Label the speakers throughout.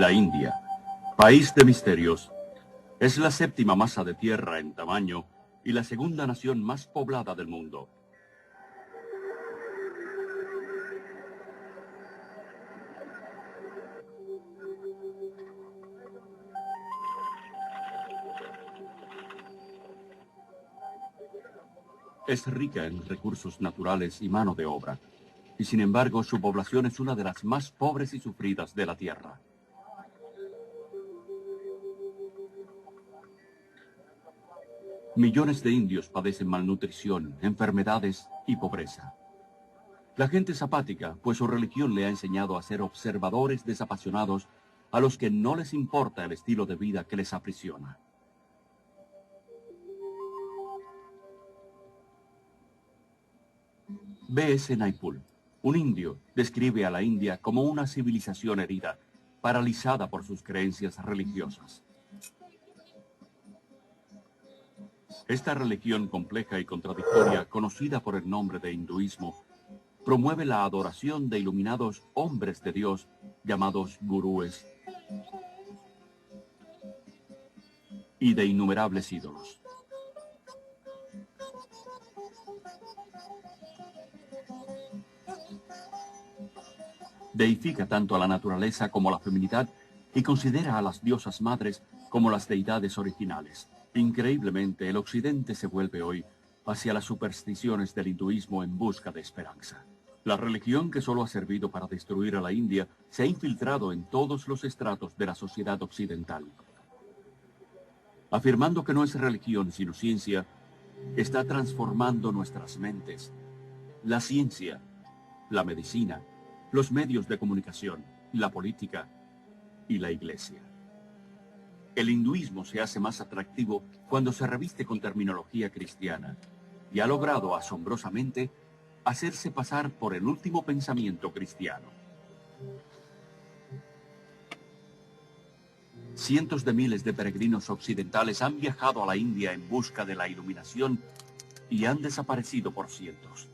Speaker 1: La India, país de misterios, es la séptima masa de tierra en tamaño y la segunda nación más poblada del mundo. Es rica en recursos naturales y mano de obra, y sin embargo su población es una de las más pobres y sufridas de la tierra. Millones de indios padecen malnutrición, enfermedades y pobreza. La gente es apática, pues su religión le ha enseñado a ser observadores desapasionados a los que no les importa el estilo de vida que les aprisiona. B.S. Naipaul, un indio, describe a la India como una civilización herida, paralizada por sus creencias religiosas. Esta religión compleja y contradictoria, conocida por el nombre de hinduismo, promueve la adoración de iluminados hombres de Dios, llamados gurúes, y de innumerables ídolos. Deifica tanto a la naturaleza como a la feminidad y considera a las diosas madres como las deidades originales. Increíblemente, el occidente se vuelve hoy hacia las supersticiones del hinduismo en busca de esperanza. La religión que solo ha servido para destruir a la India se ha infiltrado en todos los estratos de la sociedad occidental. Afirmando que no es religión sino ciencia, está transformando nuestras mentes. La ciencia, la medicina, los medios de comunicación, la política y la iglesia. El hinduismo se hace más atractivo cuando se reviste con terminología cristiana y ha logrado asombrosamente hacerse pasar por el último pensamiento cristiano. Cientos de miles de peregrinos occidentales han viajado a la India en busca de la iluminación y han desaparecido por cientos.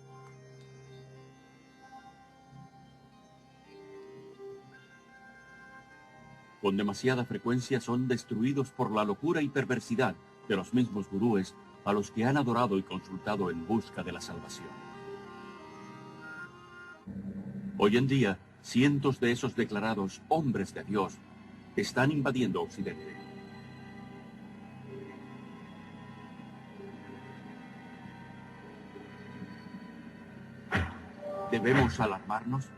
Speaker 1: Con demasiada frecuencia son destruidos por la locura y perversidad de los mismos gurúes a los que han adorado y consultado en busca de la salvación. Hoy en día, cientos de esos declarados hombres de Dios están invadiendo Occidente. ¿Debemos alarmarnos?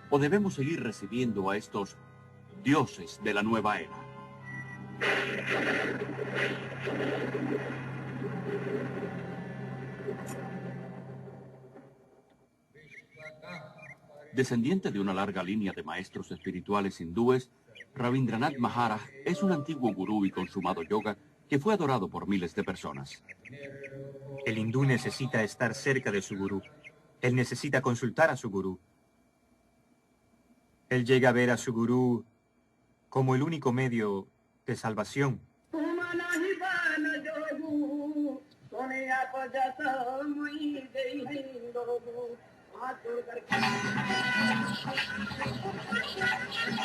Speaker 1: ¿O debemos seguir recibiendo a estos dioses de la nueva era? Descendiente de una larga línea de maestros espirituales hindúes, Rabindranath Maharaj es un antiguo gurú y consumado yoga que fue adorado por miles de personas.
Speaker 2: El hindú necesita estar cerca de su gurú. Él necesita consultar a su gurú. Él llega a ver a su gurú como el único medio de salvación.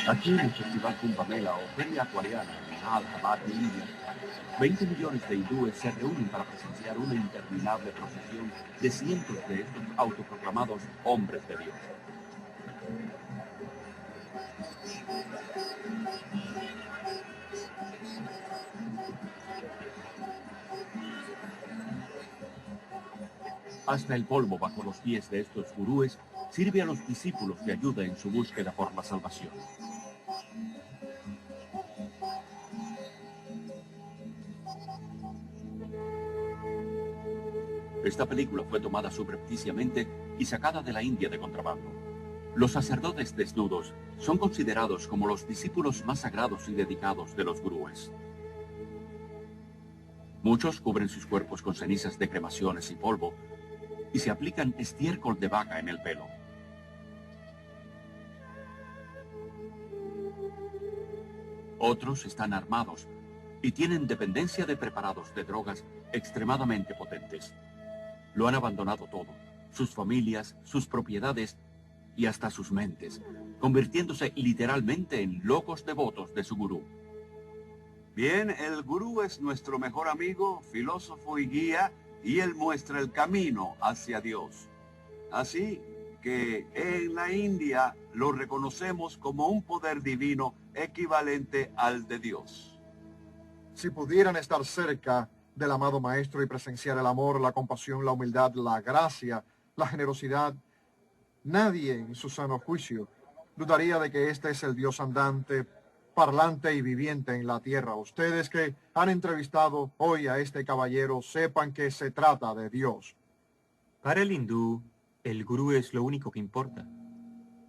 Speaker 1: Aquí en el Festival Kumbh Mela o Feria Acuariana en Allahabad, India, 20 millones de hindúes se reúnen para presenciar una interminable procesión de cientos de estos autoproclamados hombres de Dios. Hasta el polvo bajo los pies de estos gurúes sirve a los discípulos de ayuda en su búsqueda por la salvación. Esta película fue tomada subrepticiamente y sacada de la India de contrabando. Los sacerdotes desnudos son considerados como los discípulos más sagrados y dedicados de los gurúes. Muchos cubren sus cuerpos con cenizas de cremaciones y polvo y se aplican estiércol de vaca en el pelo. Otros están armados y tienen dependencia de preparados de drogas extremadamente potentes. Lo han abandonado todo, sus familias, sus propiedades y hasta sus mentes, convirtiéndose literalmente en locos devotos de su gurú.
Speaker 3: Bien, el gurú es nuestro mejor amigo, filósofo y guía, y él muestra el camino hacia Dios. Así que en la India lo reconocemos como un poder divino equivalente al de Dios.
Speaker 4: Si pudieran estar cerca del amado Maestro y presenciar el amor, la compasión, la humildad, la gracia, la generosidad, nadie en su sano juicio dudaría de que este es el Dios andante, parlante y viviente en la tierra. Ustedes que han entrevistado hoy a este caballero sepan que se trata de Dios.
Speaker 2: Para el hindú, el gurú es lo único que importa.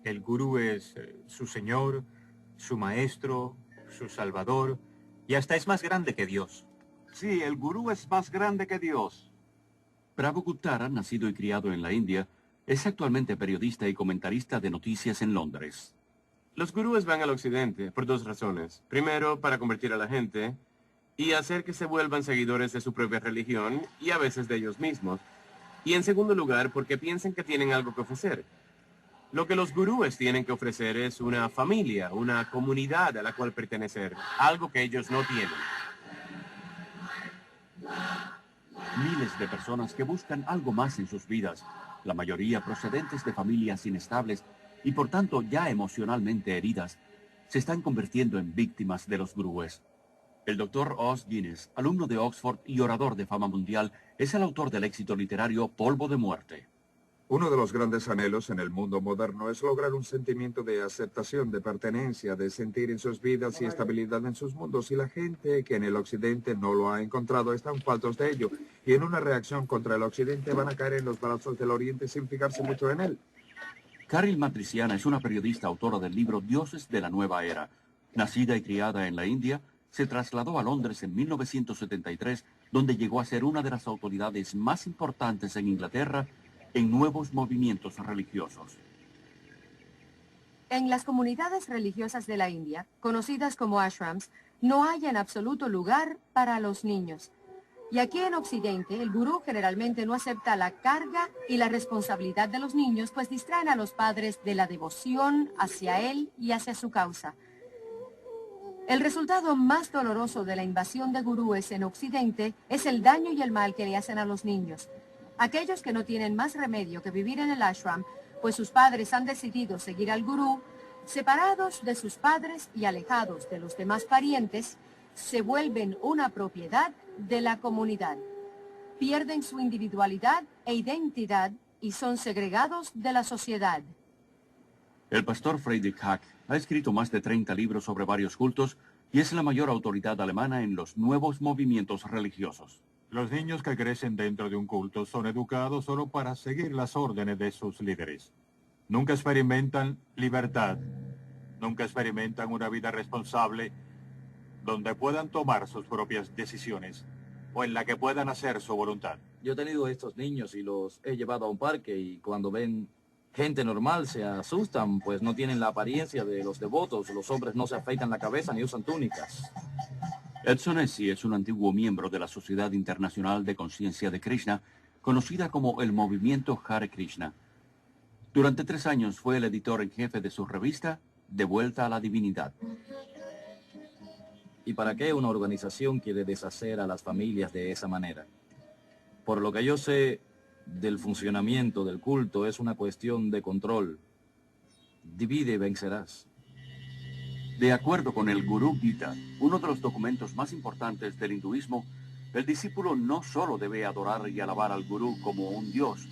Speaker 2: El gurú es su señor, su maestro, su salvador, y hasta es más grande que Dios.
Speaker 3: Sí, el gurú es más grande que Dios.
Speaker 1: Prabhu Guptara, nacido y criado en la India, es actualmente periodista y comentarista de noticias en Londres.
Speaker 5: Los gurúes van al occidente por dos razones. Primero, para convertir a la gente y hacer que se vuelvan seguidores de su propia religión y a veces de ellos mismos. Y en segundo lugar, porque piensan que tienen algo que ofrecer. Lo que los gurúes tienen que ofrecer es una familia, una comunidad a la cual pertenecer, algo que ellos no tienen.
Speaker 1: Miles de personas que buscan algo más en sus vidas, la mayoría procedentes de familias inestables y por tanto ya emocionalmente heridas, se están convirtiendo en víctimas de los gurúes. El Dr. Os Guinness, alumno de Oxford y orador de fama mundial, es el autor del éxito literario Polvo de Muerte.
Speaker 6: Uno de los grandes anhelos en el mundo moderno es lograr un sentimiento de aceptación, de pertenencia, de sentir en sus vidas y estabilidad en sus mundos. Y la gente que en el occidente no lo ha encontrado están faltos de ello. Y en una reacción contra el occidente van a caer en los brazos del oriente sin fijarse mucho en él.
Speaker 1: Caril Matriciana es una periodista autora del libro Dioses de la Nueva Era. Nacida y criada en la India, se trasladó a Londres en 1973, donde llegó a ser una de las autoridades más importantes en Inglaterra en nuevos movimientos religiosos.
Speaker 7: En las comunidades religiosas de la India, conocidas como ashrams, no hay en absoluto lugar para los niños. Y aquí en Occidente, el gurú generalmente no acepta la carga y la responsabilidad de los niños, pues distraen a los padres de la devoción hacia él y hacia su causa. El resultado más doloroso de la invasión de gurúes en Occidente es el daño y el mal que le hacen a los niños. Aquellos que no tienen más remedio que vivir en el ashram, pues sus padres han decidido seguir al gurú, separados de sus padres y alejados de los demás parientes, se vuelven una propiedad de la comunidad. Pierden su individualidad e identidad y son segregados de la sociedad.
Speaker 1: El pastor Friedrich Hack ha escrito más de 30 libros sobre varios cultos y es la mayor autoridad alemana en los nuevos movimientos religiosos.
Speaker 8: Los niños que crecen dentro de un culto son educados solo para seguir las órdenes de sus líderes. Nunca experimentan libertad, nunca experimentan una vida responsable donde puedan tomar sus propias decisiones o en la que puedan hacer su voluntad.
Speaker 9: Yo he tenido estos niños y los he llevado a un parque y cuando ven gente normal se asustan, pues no tienen la apariencia de los devotos. Los hombres no se afeitan la cabeza ni usan túnicas.
Speaker 1: Edson Essi es un antiguo miembro de la Sociedad Internacional de Conciencia de Krishna, conocida como el Movimiento Hare Krishna. Durante 3 años fue el editor en jefe de su revista, De Vuelta a la Divinidad.
Speaker 9: ¿Y para qué una organización quiere deshacer a las familias de esa manera? Por lo que yo sé del funcionamiento del culto, es una cuestión de control. Divide y vencerás.
Speaker 1: De acuerdo con el Gurú Gita, uno de los documentos más importantes del hinduismo, el discípulo no solo debe adorar y alabar al gurú como un dios,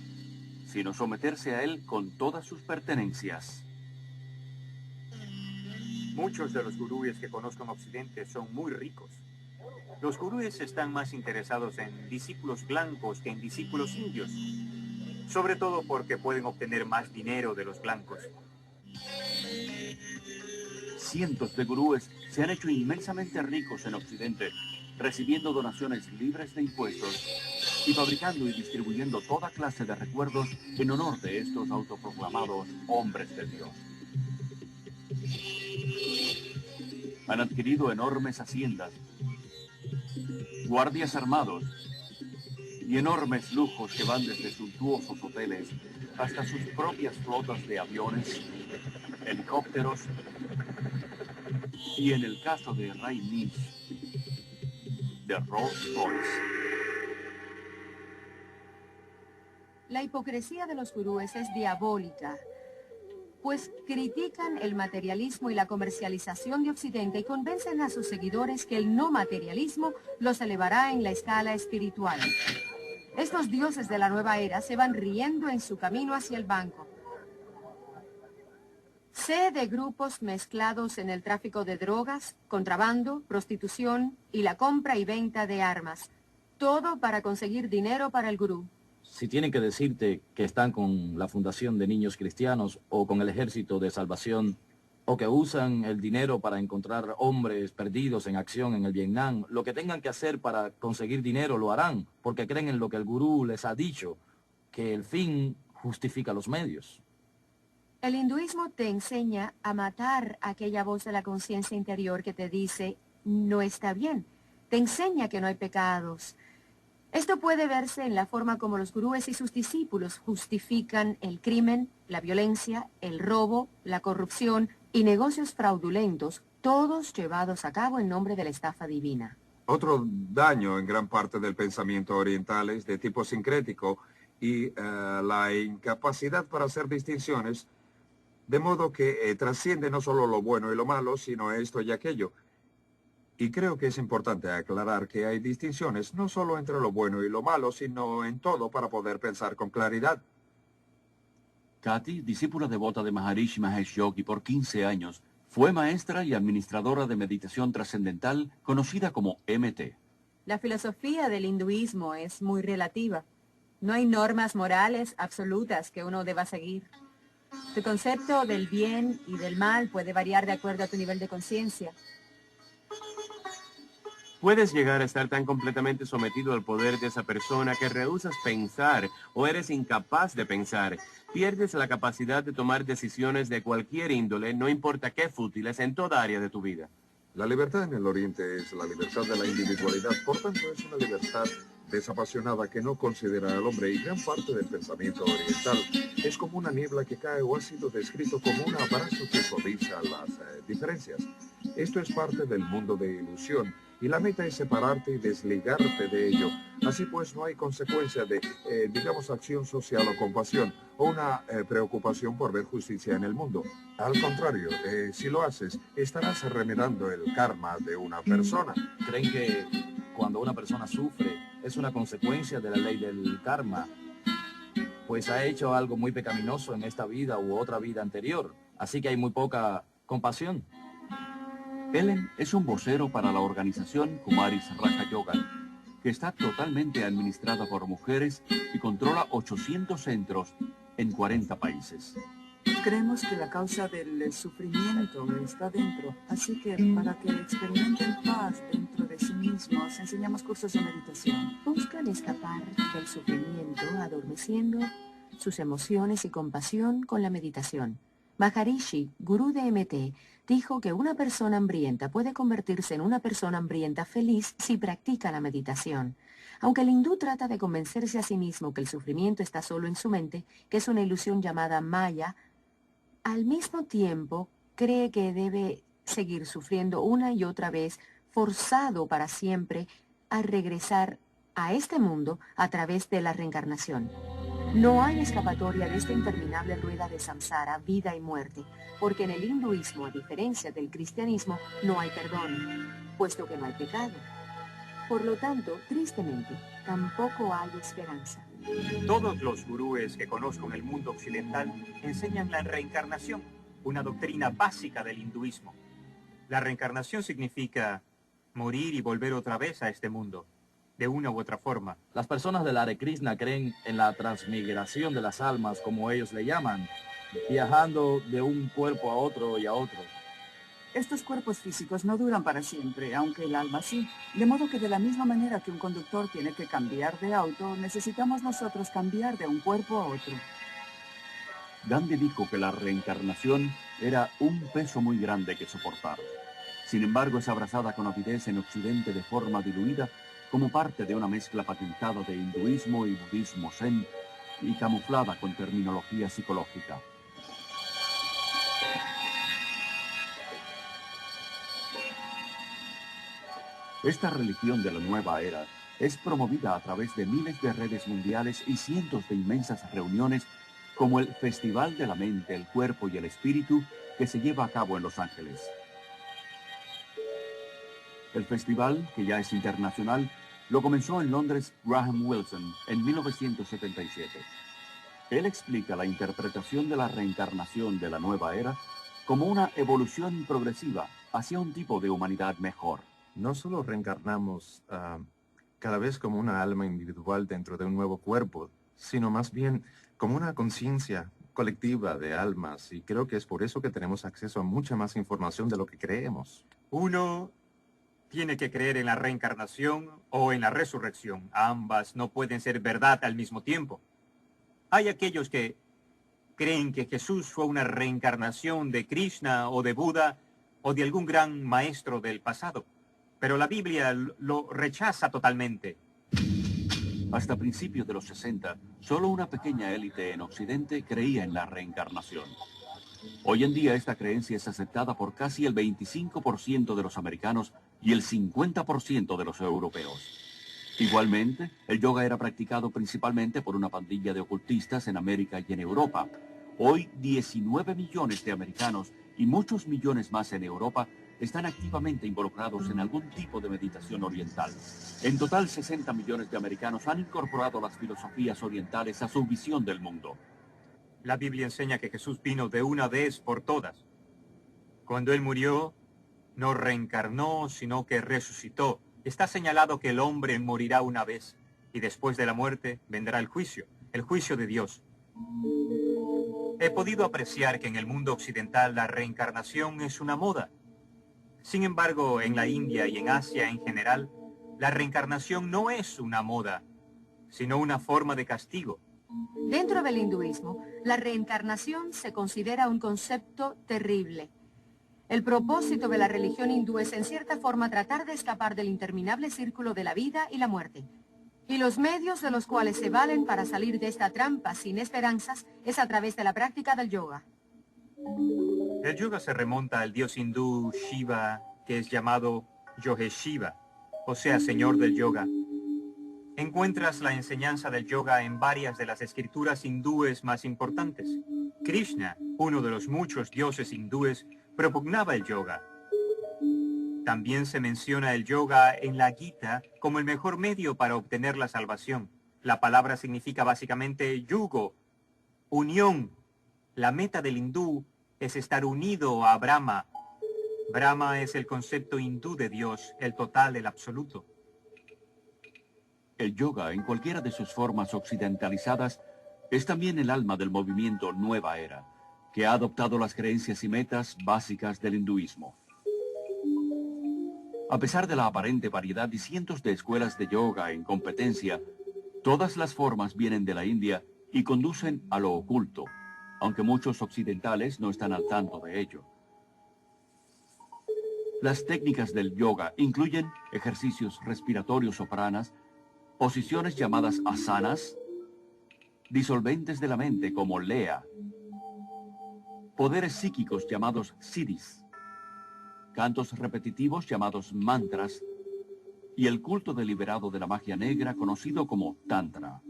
Speaker 1: sino someterse a él con todas sus pertenencias.
Speaker 2: Muchos de los gurúes que conozco en Occidente son muy ricos. Los gurúes están más interesados en discípulos blancos que en discípulos indios, sobre todo porque pueden obtener más dinero de los blancos.
Speaker 1: Cientos de gurúes se han hecho inmensamente ricos en Occidente, recibiendo donaciones libres de impuestos y fabricando y distribuyendo toda clase de recuerdos en honor de estos autoproclamados hombres de Dios. Han adquirido enormes haciendas, guardias armados y enormes lujos que van desde suntuosos hoteles hasta sus propias flotas de aviones, helicópteros y, en el caso de Ray Nish, de Rolls Royce.
Speaker 7: La hipocresía de los gurúes es diabólica, pues critican el materialismo y la comercialización de Occidente y convencen a sus seguidores que el no materialismo los elevará en la escala espiritual. Estos dioses de la nueva era se van riendo en su camino hacia el banco. Sé de grupos mezclados en el tráfico de drogas, contrabando, prostitución y la compra y venta de armas. Todo para conseguir dinero para el gurú.
Speaker 9: Si tienen que decirte que están con la Fundación de Niños Cristianos o con el Ejército de Salvación, o que usan el dinero para encontrar hombres perdidos en acción en el Vietnam, lo que tengan que hacer para conseguir dinero lo harán, porque creen en lo que el gurú les ha dicho, que el fin justifica los medios.
Speaker 7: El hinduismo te enseña a matar aquella voz de la conciencia interior que te dice, no está bien. Te enseña que no hay pecados. Esto puede verse en la forma como los gurúes y sus discípulos justifican el crimen, la violencia, el robo, la corrupción y negocios fraudulentos, todos llevados a cabo en nombre de la estafa divina.
Speaker 6: Otro daño en gran parte del pensamiento oriental es de tipo sincrético y la incapacidad para hacer distinciones, de modo que trasciende no solo lo bueno y lo malo, sino esto y aquello. Y creo que es importante aclarar que hay distinciones no solo entre lo bueno y lo malo, sino en todo para poder pensar con claridad.
Speaker 1: Kathy, discípula devota de Maharishi Mahesh Yogi por 15 años, fue maestra y administradora de meditación trascendental conocida como MT.
Speaker 10: La filosofía del hinduismo es muy relativa. No hay normas morales absolutas que uno deba seguir. Tu concepto del bien y del mal puede variar de acuerdo a tu nivel de conciencia.
Speaker 5: Puedes llegar a estar tan completamente sometido al poder de esa persona que rehusas pensar o eres incapaz de pensar. Pierdes la capacidad de tomar decisiones de cualquier índole, no importa qué fútiles, en toda área de tu vida.
Speaker 6: La libertad en el Oriente es la libertad de la individualidad, por tanto es una libertad desapasionada que no considera al hombre, y gran parte del pensamiento oriental es como una niebla que cae o ha sido descrito como un abrazo que suaviza las diferencias. Esto es parte del mundo de ilusión y la meta es separarte y desligarte de ello. Así pues no hay consecuencia de, digamos, acción social o compasión o una preocupación por ver justicia en el mundo. Al contrario, si lo haces, estarás remedando el karma de una persona.
Speaker 9: Creen que cuando una persona sufre es una consecuencia de la ley del karma, pues ha hecho algo muy pecaminoso en esta vida u otra vida anterior, así que hay muy poca compasión.
Speaker 1: Ellen es un vocero para la organización Kumaris Raja Yoga, que está totalmente administrada por mujeres y controla 800 centros en 40 países.
Speaker 11: Creemos que la causa del sufrimiento está dentro, así que para que experimenten paz dentro de sí mismos, enseñamos cursos de meditación.
Speaker 7: Buscan escapar del sufrimiento adormeciendo sus emociones y compasión con la meditación. Maharishi, gurú de MT, dijo que una persona hambrienta puede convertirse en una persona hambrienta feliz si practica la meditación. Aunque el hindú trata de convencerse a sí mismo que el sufrimiento está solo en su mente, que es una ilusión llamada Maya, al mismo tiempo cree que debe seguir sufriendo una y otra vez, forzado para siempre a regresar a este mundo a través de la reencarnación. No hay escapatoria de esta interminable rueda de samsara, vida y muerte, porque en el hinduismo, a diferencia del cristianismo, no hay perdón, puesto que no hay pecado. Por lo tanto, tristemente, tampoco hay esperanza.
Speaker 2: Todos los gurúes que conozco en el mundo occidental enseñan la reencarnación, una doctrina básica del hinduismo. La reencarnación significa morir y volver otra vez a este mundo, de una u otra forma.
Speaker 9: Las personas del Hare Krishna creen en la transmigración de las almas, como ellos le llaman, viajando de un cuerpo a otro y a otro.
Speaker 11: Estos cuerpos físicos no duran para siempre, aunque el alma sí. De modo que de la misma manera que un conductor tiene que cambiar de auto, necesitamos nosotros cambiar de un cuerpo a otro.
Speaker 1: Gandhi dijo que la reencarnación era un peso muy grande que soportar. Sin embargo, es abrazada con avidez en Occidente de forma diluida como parte de una mezcla patentada de hinduismo y budismo zen y camuflada con terminología psicológica. Esta religión de la nueva era es promovida a través de miles de redes mundiales y cientos de inmensas reuniones como el Festival de la Mente, el Cuerpo y el Espíritu que se lleva a cabo en Los Ángeles. El festival, que ya es internacional, lo comenzó en Londres Graham Wilson en 1977. Él explica la interpretación de la reencarnación de la nueva era como una evolución progresiva hacia un tipo de humanidad mejor.
Speaker 12: No solo reencarnamos cada vez como una alma individual dentro de un nuevo cuerpo, sino más bien como una conciencia colectiva de almas, y creo que es por eso que tenemos acceso a mucha más información de lo que creemos.
Speaker 2: Uno tiene que creer en la reencarnación o en la resurrección. Ambas no pueden ser verdad al mismo tiempo. Hay aquellos que creen que Jesús fue una reencarnación de Krishna o de Buda o de algún gran maestro del pasado. Pero la Biblia lo rechaza totalmente.
Speaker 1: Hasta principios de los 60, solo una pequeña élite en Occidente creía en la reencarnación. Hoy en día esta creencia es aceptada por casi el 25% de los americanos y el 50% de los europeos. Igualmente, el yoga era practicado principalmente por una pandilla de ocultistas en América y en Europa. Hoy, 19 millones de americanos y muchos millones más en Europa están activamente involucrados en algún tipo de meditación oriental. En total, 60 millones de americanos han incorporado las filosofías orientales a su visión del mundo.
Speaker 2: La Biblia enseña que Jesús vino de una vez por todas. Cuando Él murió, no reencarnó, sino que resucitó. Está señalado que el hombre morirá una vez, y después de la muerte vendrá el juicio de Dios. He podido apreciar que en el mundo occidental la reencarnación es una moda. Sin embargo, en la India y en Asia en general, la reencarnación no es una moda, sino una forma de castigo.
Speaker 7: Dentro del hinduismo, la reencarnación se considera un concepto terrible. El propósito de la religión hindú es en cierta forma tratar de escapar del interminable círculo de la vida y la muerte. Y los medios de los cuales se valen para salir de esta trampa sin esperanzas es a través de la práctica del yoga.
Speaker 2: El yoga se remonta al dios hindú Shiva, que es llamado Yogeshiva, o sea, señor del yoga. Encuentras la enseñanza del yoga en varias de las escrituras hindúes más importantes. Krishna, uno de los muchos dioses hindúes, propugnaba el yoga. También se menciona el yoga en la Gita como el mejor medio para obtener la salvación. La palabra significa básicamente yugo, unión. La meta del hindú es estar unido a Brahma. Brahma es el concepto hindú de Dios, el total, el absoluto.
Speaker 1: El yoga, en cualquiera de sus formas occidentalizadas, es también el alma del movimiento Nueva Era, que ha adoptado las creencias y metas básicas del hinduismo. A pesar de la aparente variedad y cientos de escuelas de yoga en competencia, todas las formas vienen de la India y conducen a lo oculto, aunque muchos occidentales no están al tanto de ello. Las técnicas del yoga incluyen ejercicios respiratorios o pranas, posiciones llamadas asanas, disolventes de la mente como lea, poderes psíquicos llamados siddhis, cantos repetitivos llamados mantras y el culto deliberado de la magia negra conocido como tantra.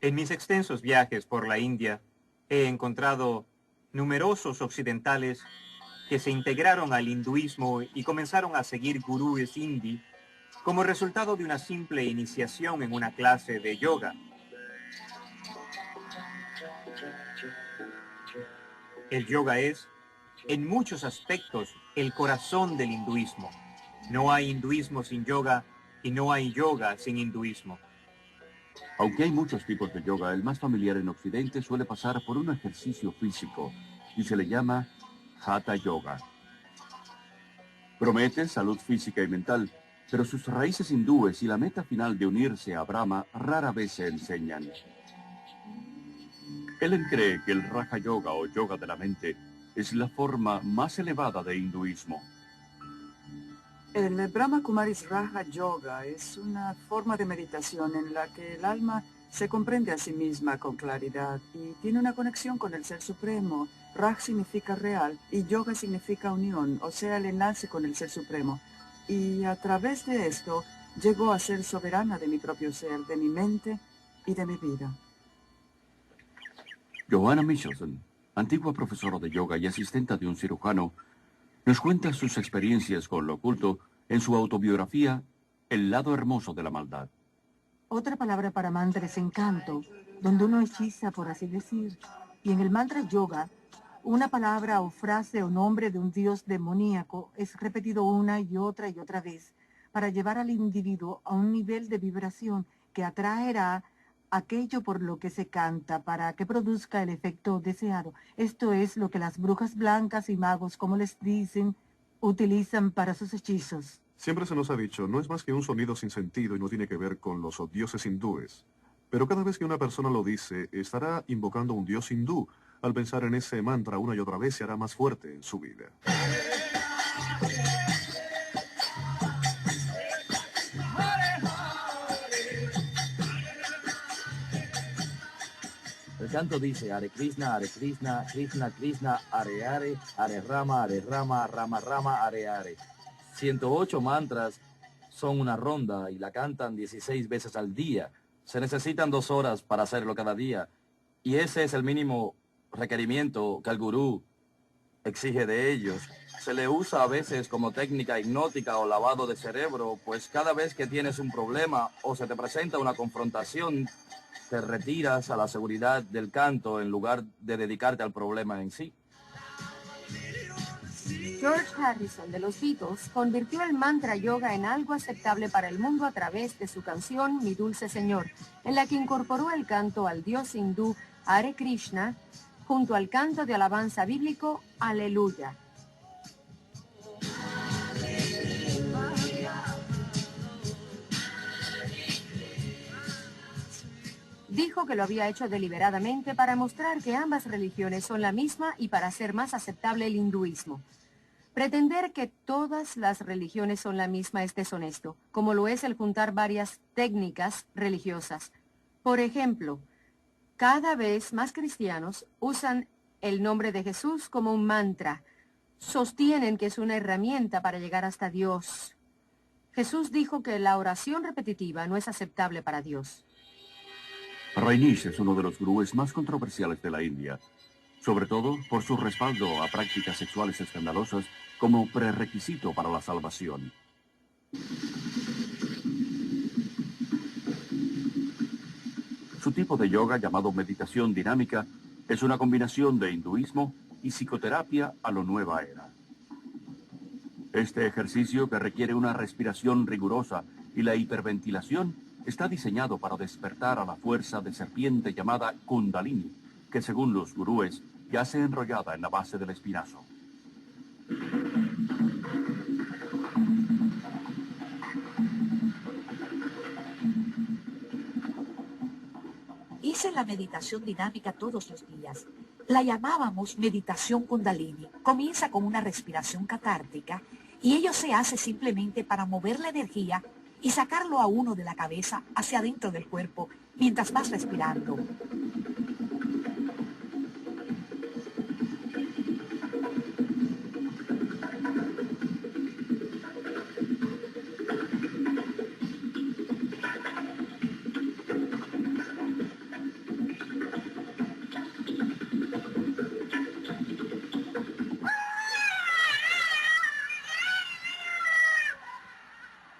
Speaker 2: En mis extensos viajes por la India, he encontrado numerosos occidentales que se integraron al hinduismo y comenzaron a seguir gurúes hindi como resultado de una simple iniciación en una clase de yoga. El yoga es, en muchos aspectos, el corazón del hinduismo. No hay hinduismo sin yoga y no hay yoga sin hinduismo.
Speaker 1: Aunque hay muchos tipos de yoga, el más familiar en Occidente suele pasar por un ejercicio físico y se le llama Hatha Yoga. Promete salud física y mental, pero sus raíces hindúes y la meta final de unirse a Brahma rara vez se enseñan. Ellen cree que el Raja Yoga o yoga de la mente es la forma más elevada de hinduismo.
Speaker 11: El Brahma Kumaris Raja Yoga es una forma de meditación en la que el alma se comprende a sí misma con claridad y tiene una conexión con el Ser Supremo. Raj significa real y yoga significa unión, o sea, el enlace con el Ser Supremo. Y a través de esto llego a ser soberana de mi propio ser, de mi mente y de mi vida.
Speaker 1: Joanna Michelson, antigua profesora de yoga y asistenta de un cirujano, nos cuenta sus experiencias con lo oculto en su autobiografía El lado hermoso de la maldad.
Speaker 13: Otra palabra para mantra es encanto, donde uno hechiza, por así decir. Y en el mantra yoga, una palabra o frase o nombre de un dios demoníaco es repetido una y otra vez para llevar al individuo a un nivel de vibración que atraerá aquello por lo que se canta para que produzca el efecto deseado. Esto es lo que las brujas blancas y magos, como les dicen, utilizan para sus hechizos.
Speaker 14: Siempre se nos ha dicho, no es más que un sonido sin sentido y no tiene que ver con los dioses hindúes. Pero cada vez que una persona lo dice, estará invocando a un dios hindú. Al pensar en ese mantra una y otra vez, se hará más fuerte en su vida.
Speaker 9: El canto dice, Hare Krishna, Krishna Krishna, Hare Hare, Hare Rama, Rama Rama, Hare Hare. 108 mantras son una ronda y la cantan 16 veces al día. Se necesitan 2 horas para hacerlo cada día. Y ese es el mínimo requerimiento que el gurú exige de ellos. Se le usa a veces como técnica hipnótica o lavado de cerebro, pues cada vez que tienes un problema o se te presenta una confrontación, te retiras a la seguridad del canto en lugar de dedicarte al problema en sí.
Speaker 7: George Harrison de los Beatles convirtió el mantra yoga en algo aceptable para el mundo a través de su canción Mi Dulce Señor, en la que incorporó el canto al dios hindú Hare Krishna junto al canto de alabanza bíblico Aleluya. Dijo que lo había hecho deliberadamente para mostrar que ambas religiones son la misma y para hacer más aceptable el hinduismo. Pretender que todas las religiones son la misma es deshonesto, como lo es el juntar varias técnicas religiosas. Por ejemplo, cada vez más cristianos usan el nombre de Jesús como un mantra. Sostienen que es una herramienta para llegar hasta Dios. Jesús dijo que la oración repetitiva no es aceptable para Dios.
Speaker 1: Rajneesh es uno de los gurúes más controversiales de la India, sobre todo por su respaldo a prácticas sexuales escandalosas como prerequisito para la salvación. Su tipo de yoga, llamado meditación dinámica, es una combinación de hinduismo y psicoterapia a lo nueva era. Este ejercicio, que requiere una respiración rigurosa y la hiperventilación, está diseñado para despertar a la fuerza de serpiente llamada Kundalini, que según los gurúes yace enrollada en la base del espinazo.
Speaker 15: Hice la meditación dinámica todos los días. La llamábamos meditación Kundalini. Comienza con una respiración catártica y ello se hace simplemente para mover la energía y sacarlo a uno de la cabeza hacia adentro del cuerpo mientras vas respirando.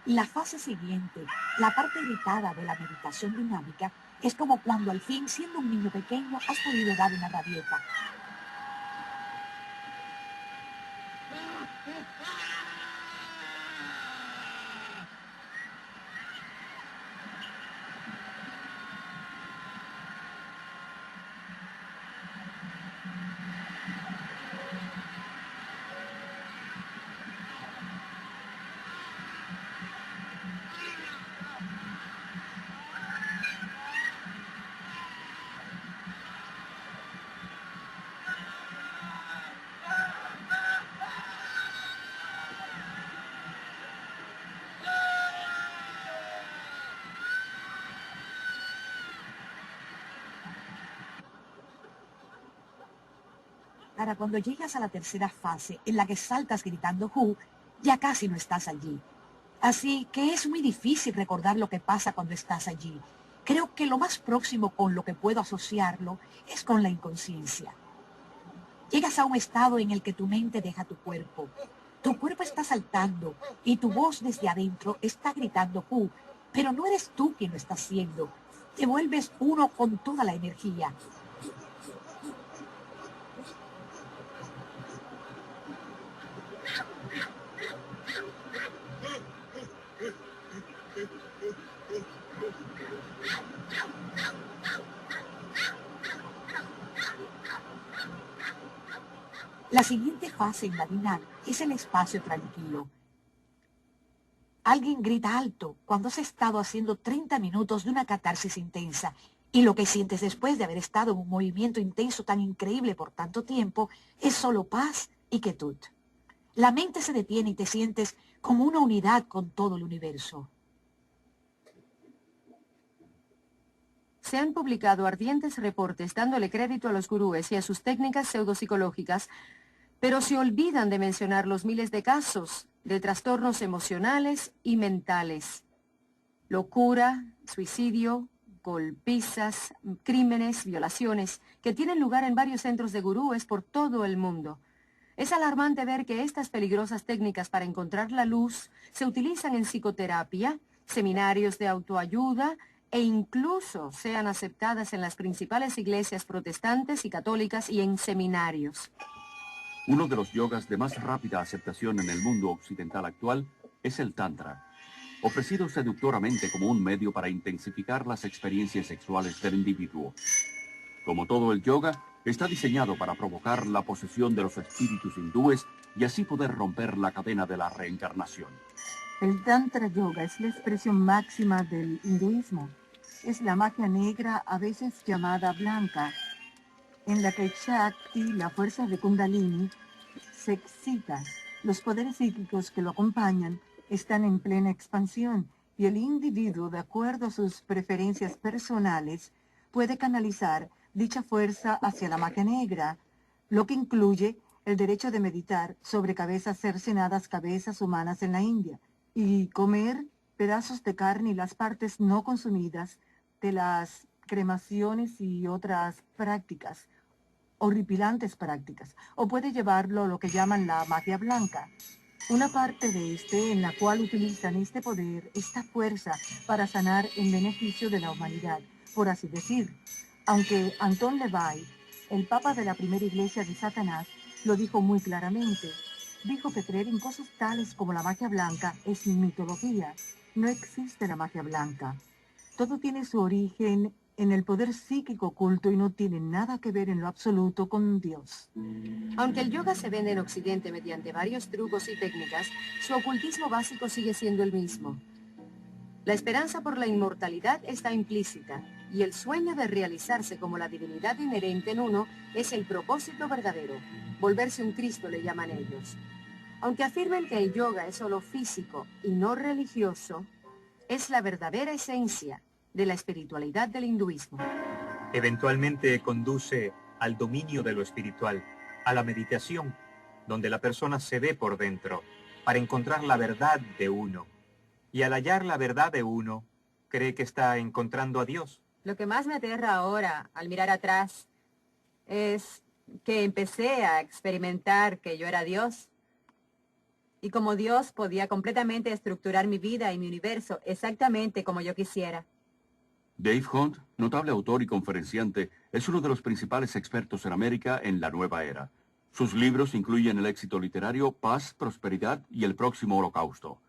Speaker 15: La fase siguiente, la parte irritada de la meditación dinámica, es como cuando al fin, siendo un niño pequeño, has podido dar una rabieta. para cuando llegas a la tercera fase, en la que saltas gritando Hu, ya casi no estás allí. Así que es muy difícil recordar lo que pasa cuando estás allí. Creo que lo más próximo con lo que puedo asociarlo es con la inconsciencia. Llegas a un estado en el que tu mente deja tu cuerpo. Tu cuerpo está saltando y tu voz desde adentro está gritando Hu, pero no eres tú quien lo está haciendo. Te vuelves uno con toda la energía. La siguiente fase en la dinámica es el espacio tranquilo. Alguien grita alto cuando has estado haciendo 30 minutos de una catarsis intensa y lo que sientes después de haber estado en un movimiento intenso tan increíble por tanto tiempo es solo paz y quietud. La mente se detiene y te sientes como una unidad con todo el universo.
Speaker 7: Se han publicado ardientes reportes dándole crédito a los gurúes y a sus técnicas pseudopsicológicas, pero se olvidan de mencionar los miles de casos de trastornos emocionales y mentales. Locura, suicidio, golpizas, crímenes, violaciones, que tienen lugar en varios centros de gurúes por todo el mundo. Es alarmante ver que estas peligrosas técnicas para encontrar la luz se utilizan en psicoterapia, seminarios de autoayuda e incluso sean aceptadas en las principales iglesias protestantes y católicas y en seminarios.
Speaker 1: Uno de los yogas de más rápida aceptación en el mundo occidental actual es el Tantra, ofrecido seductoramente como un medio para intensificar las experiencias sexuales del individuo. Como todo el yoga, está diseñado para provocar la posesión de los espíritus hindúes y así poder romper la cadena de la reencarnación.
Speaker 13: El Tantra Yoga es la expresión máxima del hinduismo. Es la magia negra, a veces llamada blanca, en la que Shakti, la fuerza de Kundalini, se excita. Los poderes psíquicos que lo acompañan están en plena expansión y el individuo, de acuerdo a sus preferencias personales, puede canalizar dicha fuerza hacia la magia negra, lo que incluye el derecho de meditar sobre cabezas cercenadas, cabezas humanas en la India, y comer pedazos de carne y las partes no consumidas de las cremaciones y otras prácticas, horripilantes prácticas, o puede llevarlo a lo que llaman la magia blanca. Una parte de en la cual utilizan este poder, esta fuerza, para sanar en beneficio de la humanidad, por así decir. Aunque Anton LaVey, el papa de la primera iglesia de Satanás, lo dijo muy claramente. Dijo que creer en cosas tales como la magia blanca es mitología. No existe la magia blanca. Todo tiene su origen en el poder psíquico oculto y no tiene nada que ver en lo absoluto con Dios.
Speaker 7: Aunque el yoga se vende en Occidente mediante varios trucos y técnicas, su ocultismo básico sigue siendo el mismo. La esperanza por la inmortalidad está implícita, y el sueño de realizarse como la divinidad inherente en uno es el propósito verdadero. Volverse un Cristo le llaman ellos. Aunque afirmen que el yoga es solo físico y no religioso, es la verdadera esencia de la espiritualidad del hinduismo.
Speaker 2: Eventualmente conduce al dominio de lo espiritual, a la meditación, donde la persona se ve por dentro, para encontrar la verdad de uno. Y al hallar la verdad de uno, cree que está encontrando a Dios.
Speaker 10: Lo que más me aterra ahora, al mirar atrás, es que empecé a experimentar que yo era Dios. Y como Dios podía completamente estructurar mi vida y mi universo exactamente como yo quisiera.
Speaker 1: Dave Hunt, notable autor y conferenciante, es uno de los principales expertos en América en la nueva era. Sus libros incluyen el éxito literario Paz, Prosperidad y el próximo Holocausto.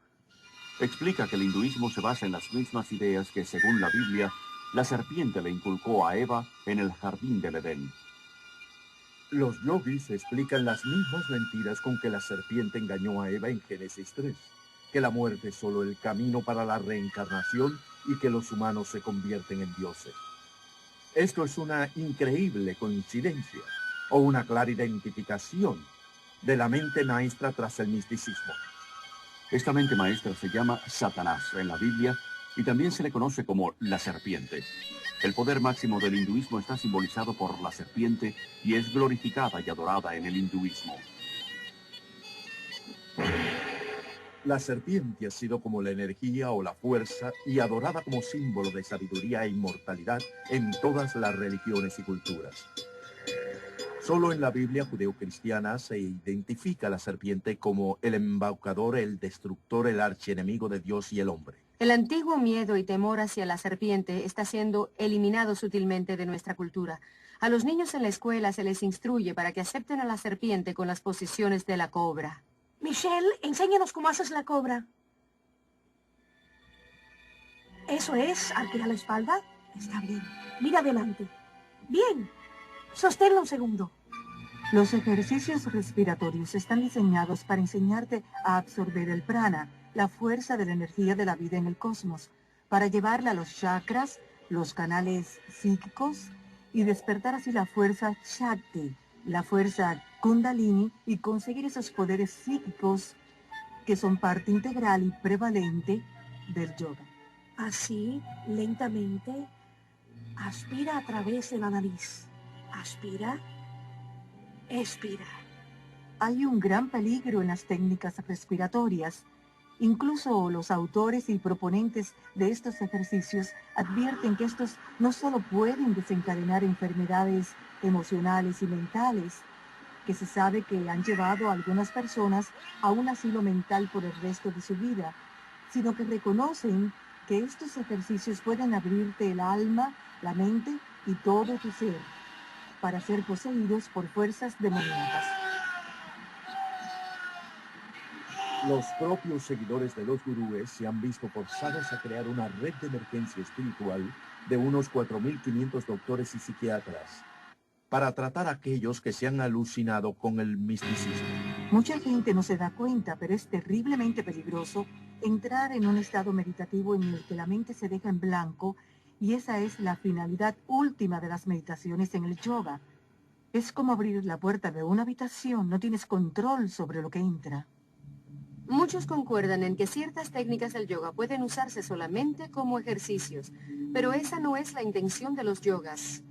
Speaker 1: Explica que el hinduismo se basa en las mismas ideas que, según la Biblia, la serpiente le inculcó a Eva en el jardín del Edén.
Speaker 16: Los yogis explican las mismas mentiras con que la serpiente engañó a Eva en Génesis 3, que la muerte es solo el camino para la reencarnación y que los humanos se convierten en dioses. Esto es una increíble coincidencia o una clara identificación de la mente maestra tras el misticismo.
Speaker 1: Esta mente maestra se llama Satanás en la Biblia y también se le conoce como la serpiente. El poder máximo del hinduismo está simbolizado por la serpiente y es glorificada y adorada en el hinduismo.
Speaker 16: La serpiente ha sido como la energía o la fuerza y adorada como símbolo de sabiduría e inmortalidad en todas las religiones y culturas. Solo en la Biblia judeocristiana se identifica a la serpiente como el embaucador, el destructor, el archienemigo de Dios y el hombre.
Speaker 7: El antiguo miedo y temor hacia la serpiente está siendo eliminado sutilmente de nuestra cultura. A los niños en la escuela se les instruye para que acepten a la serpiente con las posiciones de la cobra.
Speaker 15: Michelle, enséñanos cómo haces la cobra. Eso es, arquea la espalda. Está bien. Mira adelante. Bien. Sosténlo un segundo.
Speaker 13: Los ejercicios respiratorios están diseñados para enseñarte a absorber el prana, la fuerza de la energía de la vida en el cosmos, para llevarla a los chakras, los canales psíquicos, y despertar así la fuerza Shakti, la fuerza Kundalini, y conseguir esos poderes psíquicos que son parte integral y prevalente del yoga.
Speaker 15: Así, lentamente, aspira a través de la nariz. Aspira, expira.
Speaker 13: Hay un gran peligro en las técnicas respiratorias. Incluso los autores y proponentes de estos ejercicios advierten que estos no solo pueden desencadenar enfermedades emocionales y mentales, que se sabe que han llevado a algunas personas a un asilo mental por el resto de su vida, sino que reconocen que estos ejercicios pueden abrirte el alma, la mente y todo tu ser, para ser poseídos por fuerzas demoníacas.
Speaker 16: Los propios seguidores de los gurúes se han visto forzados a crear una red de emergencia espiritual de unos 4.500 doctores y psiquiatras para tratar a aquellos que se han alucinado con el misticismo.
Speaker 13: Mucha gente no se da cuenta, pero es terriblemente peligroso entrar en un estado meditativo en el que la mente se deja en blanco, y esa es la finalidad última de las meditaciones en el yoga. Es como abrir la puerta de una habitación, no tienes control sobre lo que entra.
Speaker 7: Muchos concuerdan en que ciertas técnicas del yoga pueden usarse solamente como ejercicios, pero esa no es la intención de los yogas.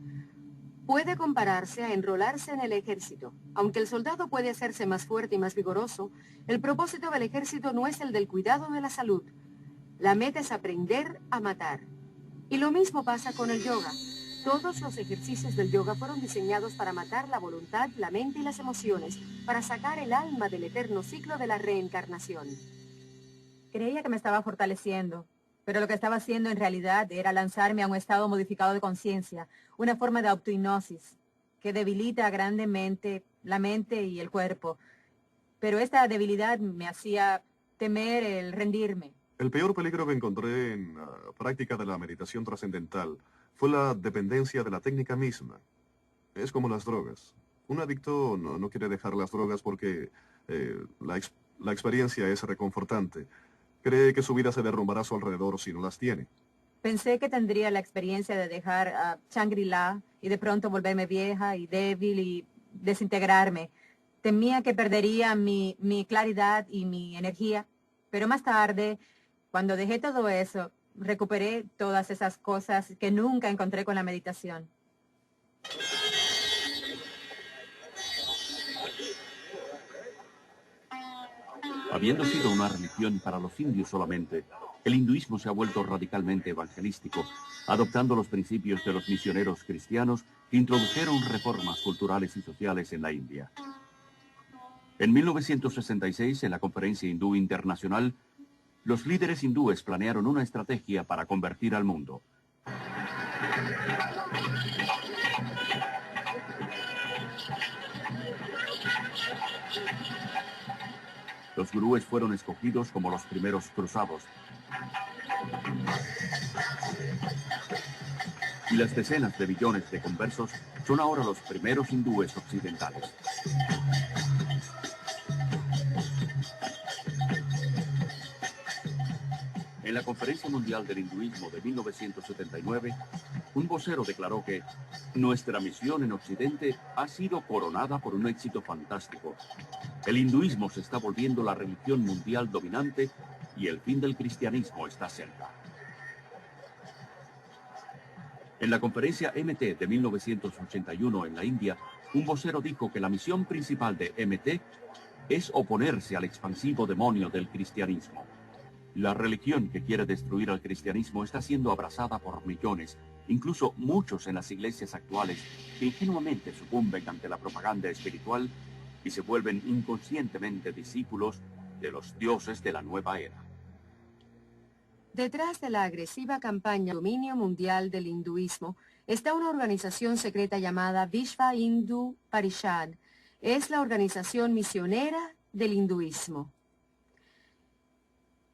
Speaker 7: Puede compararse a enrolarse en el ejército. Aunque el soldado puede hacerse más fuerte y más vigoroso, el propósito del ejército no es el del cuidado de la salud. La meta es aprender a matar. Y lo mismo pasa con el yoga. Todos los ejercicios del yoga fueron diseñados para matar la voluntad, la mente y las emociones, para sacar el alma del eterno ciclo de la reencarnación.
Speaker 10: Creía que me estaba fortaleciendo, pero lo que estaba haciendo en realidad era lanzarme a un estado modificado de conciencia, una forma de autohipnosis que debilita grandemente la mente y el cuerpo. Pero esta debilidad me hacía temer el rendirme.
Speaker 14: El peor peligro que encontré en la práctica de la meditación trascendental fue la dependencia de la técnica misma. Es como las drogas. Un adicto no quiere dejar las drogas porque la experiencia es reconfortante. Cree que su vida se derrumbará a su alrededor si no las tiene.
Speaker 10: Pensé que tendría la experiencia de dejar a Shangri-La y de pronto volverme vieja y débil y desintegrarme. Temía que perdería mi claridad y mi energía. Pero más tarde, cuando dejé todo eso, recuperé todas esas cosas que nunca encontré con la meditación.
Speaker 1: Habiendo sido una religión para los indios solamente, el hinduismo se ha vuelto radicalmente evangelístico, adoptando los principios de los misioneros cristianos que introdujeron reformas culturales y sociales en la India. En 1966, en la Conferencia Hindú Internacional, los líderes hindúes planearon una estrategia para convertir al mundo. Los gurúes fueron escogidos como los primeros cruzados. Y las decenas de millones de conversos son ahora los primeros hindúes occidentales. En la Conferencia Mundial del Hinduismo de 1979, un vocero declaró que nuestra misión en Occidente ha sido coronada por un éxito fantástico. El hinduismo se está volviendo la religión mundial dominante y el fin del cristianismo está cerca. En la conferencia MT de 1981 en la India, un vocero dijo que la misión principal de MT es oponerse al expansivo demonio del cristianismo. La religión que quiere destruir al cristianismo está siendo abrazada por millones, incluso muchos en las iglesias actuales, que ingenuamente sucumben ante la propaganda espiritual y se vuelven inconscientemente discípulos de los dioses de la nueva era.
Speaker 7: Detrás de la agresiva campaña de dominio mundial del hinduismo está una organización secreta llamada Vishva Hindu Parishad. Es la organización misionera del hinduismo.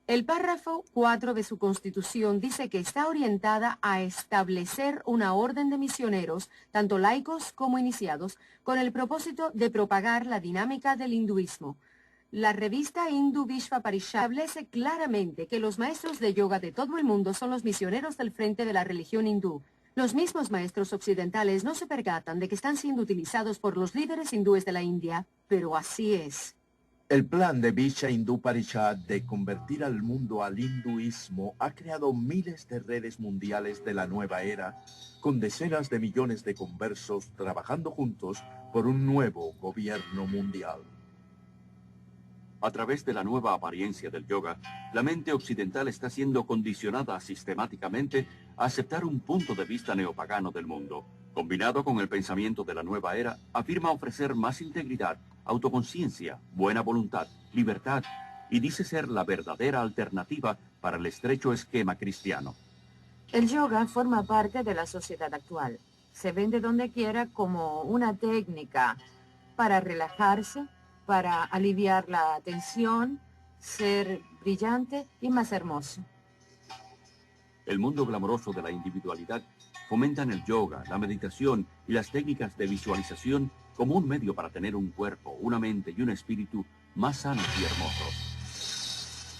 Speaker 7: El párrafo 4 de su constitución dice que está orientada a establecer una orden de misioneros, tanto laicos como iniciados, con el propósito de propagar la dinámica del hinduismo. La revista Hindu Vishva Parishad establece claramente que los maestros de yoga de todo el mundo son los misioneros del frente de la religión hindú. Los mismos maestros occidentales no se percatan de que están siendo utilizados por los líderes hindúes de la India, pero así es.
Speaker 16: El plan de Vishva Hindu Parishad de convertir al mundo al hinduismo ha creado miles de redes mundiales de la nueva era, con decenas de millones de conversos trabajando juntos por un nuevo gobierno mundial.
Speaker 1: A través de la nueva apariencia del yoga, la mente occidental está siendo condicionada sistemáticamente a aceptar un punto de vista neopagano del mundo. Combinado con el pensamiento de la nueva era, afirma ofrecer más integridad, autoconciencia, buena voluntad, libertad, y dice ser la verdadera alternativa para el estrecho esquema cristiano.
Speaker 10: El yoga forma parte de la sociedad actual. Se vende donde quiera como una técnica para relajarse, para aliviar la tensión, ser brillante y más hermoso.
Speaker 1: El mundo glamoroso de la individualidad fomentan el yoga, la meditación y las técnicas de visualización como un medio para tener un cuerpo, una mente y un espíritu más sanos y hermosos.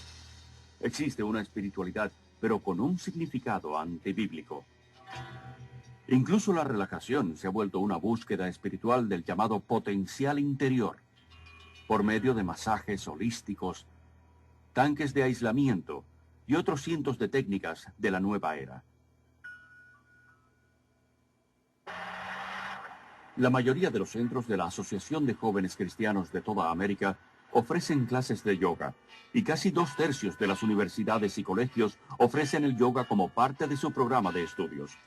Speaker 1: Existe una espiritualidad, pero con un significado antibíblico. Incluso la relajación se ha vuelto una búsqueda espiritual del llamado potencial interior, por medio de masajes holísticos, tanques de aislamiento y otros cientos de técnicas de la nueva era. La mayoría de los centros de la Asociación de Jóvenes Cristianos de toda América ofrecen clases de yoga, y casi 2/3 de las universidades y colegios ofrecen el yoga como parte de su programa de estudios.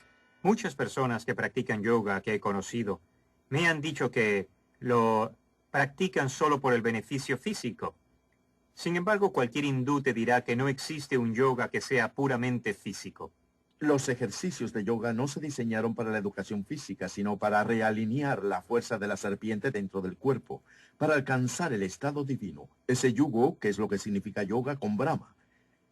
Speaker 2: Muchas personas que practican yoga que he conocido me han dicho que lo practican solo por el beneficio físico. Sin embargo, cualquier hindú te dirá que no existe un yoga que sea puramente físico.
Speaker 16: Los ejercicios de yoga no se diseñaron para la educación física, sino para realinear la fuerza de la serpiente dentro del cuerpo, para alcanzar el estado divino, ese yugo, que es lo que significa yoga, con Brahma.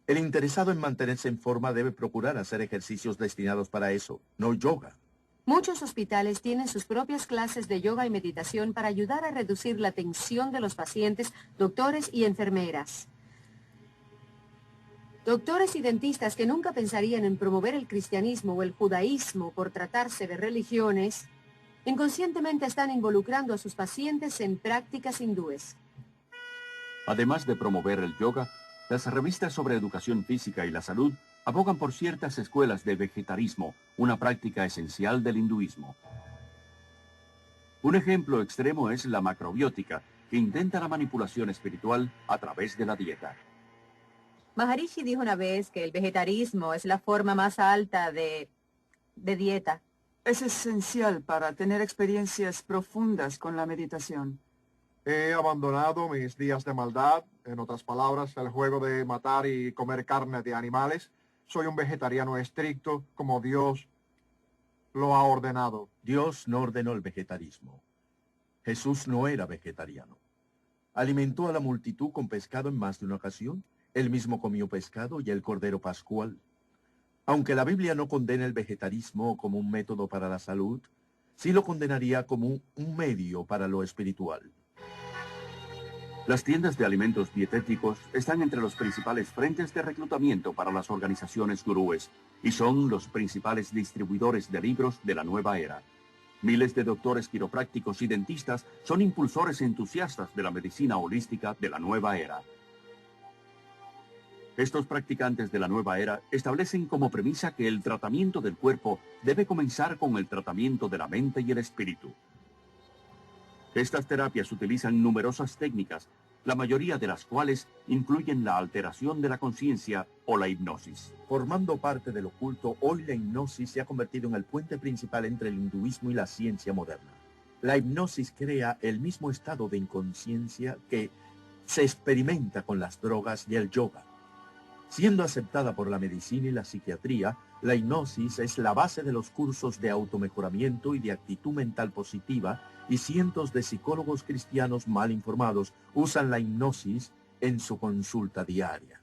Speaker 16: El interesado en mantenerse en forma debe procurar hacer ejercicios destinados para eso, no yoga.
Speaker 7: Muchos hospitales tienen sus propias clases de yoga y meditación para ayudar a reducir la tensión de los pacientes, doctores y enfermeras. Doctores y dentistas que nunca pensarían en promover el cristianismo o el judaísmo por tratarse de religiones, inconscientemente están involucrando a sus pacientes en prácticas hindúes.
Speaker 1: Además de promover el yoga, las revistas sobre educación física y la salud abogan por ciertas escuelas de vegetarismo, una práctica esencial del hinduismo. Un ejemplo extremo es la macrobiótica, que intenta la manipulación espiritual a través de la dieta.
Speaker 10: Maharishi dijo una vez que el vegetarismo es la forma más alta de dieta.
Speaker 11: Es esencial para tener experiencias profundas con la meditación.
Speaker 4: He abandonado mis días de maldad, en otras palabras, el juego de matar y comer carne de animales. Soy un vegetariano estricto, como Dios lo ha ordenado.
Speaker 16: Dios no ordenó el vegetarismo. Jesús no era vegetariano. Alimentó a la multitud con pescado en más de una ocasión. Él mismo comió pescado y el cordero pascual. Aunque la Biblia no condena el vegetarismo como un método para la salud, sí lo condenaría como un medio para lo espiritual.
Speaker 1: Las tiendas de alimentos dietéticos están entre los principales frentes de reclutamiento para las organizaciones gurúes y son los principales distribuidores de libros de la nueva era. Miles de doctores quiroprácticos y dentistas son impulsores entusiastas de la medicina holística de la nueva era. Estos practicantes de la nueva era establecen como premisa que el tratamiento del cuerpo debe comenzar con el tratamiento de la mente y el espíritu. Estas terapias utilizan numerosas técnicas, la mayoría de las cuales incluyen la alteración de la conciencia o la hipnosis.
Speaker 16: Formando parte del oculto, hoy la hipnosis se ha convertido en el puente principal entre el hinduismo y la ciencia moderna. La hipnosis crea el mismo estado de inconsciencia que se experimenta con las drogas y el yoga. Siendo aceptada por la medicina y la psiquiatría, la hipnosis es la base de los cursos de automejoramiento y de actitud mental positiva, y cientos de psicólogos cristianos mal informados usan la hipnosis en su consulta diaria.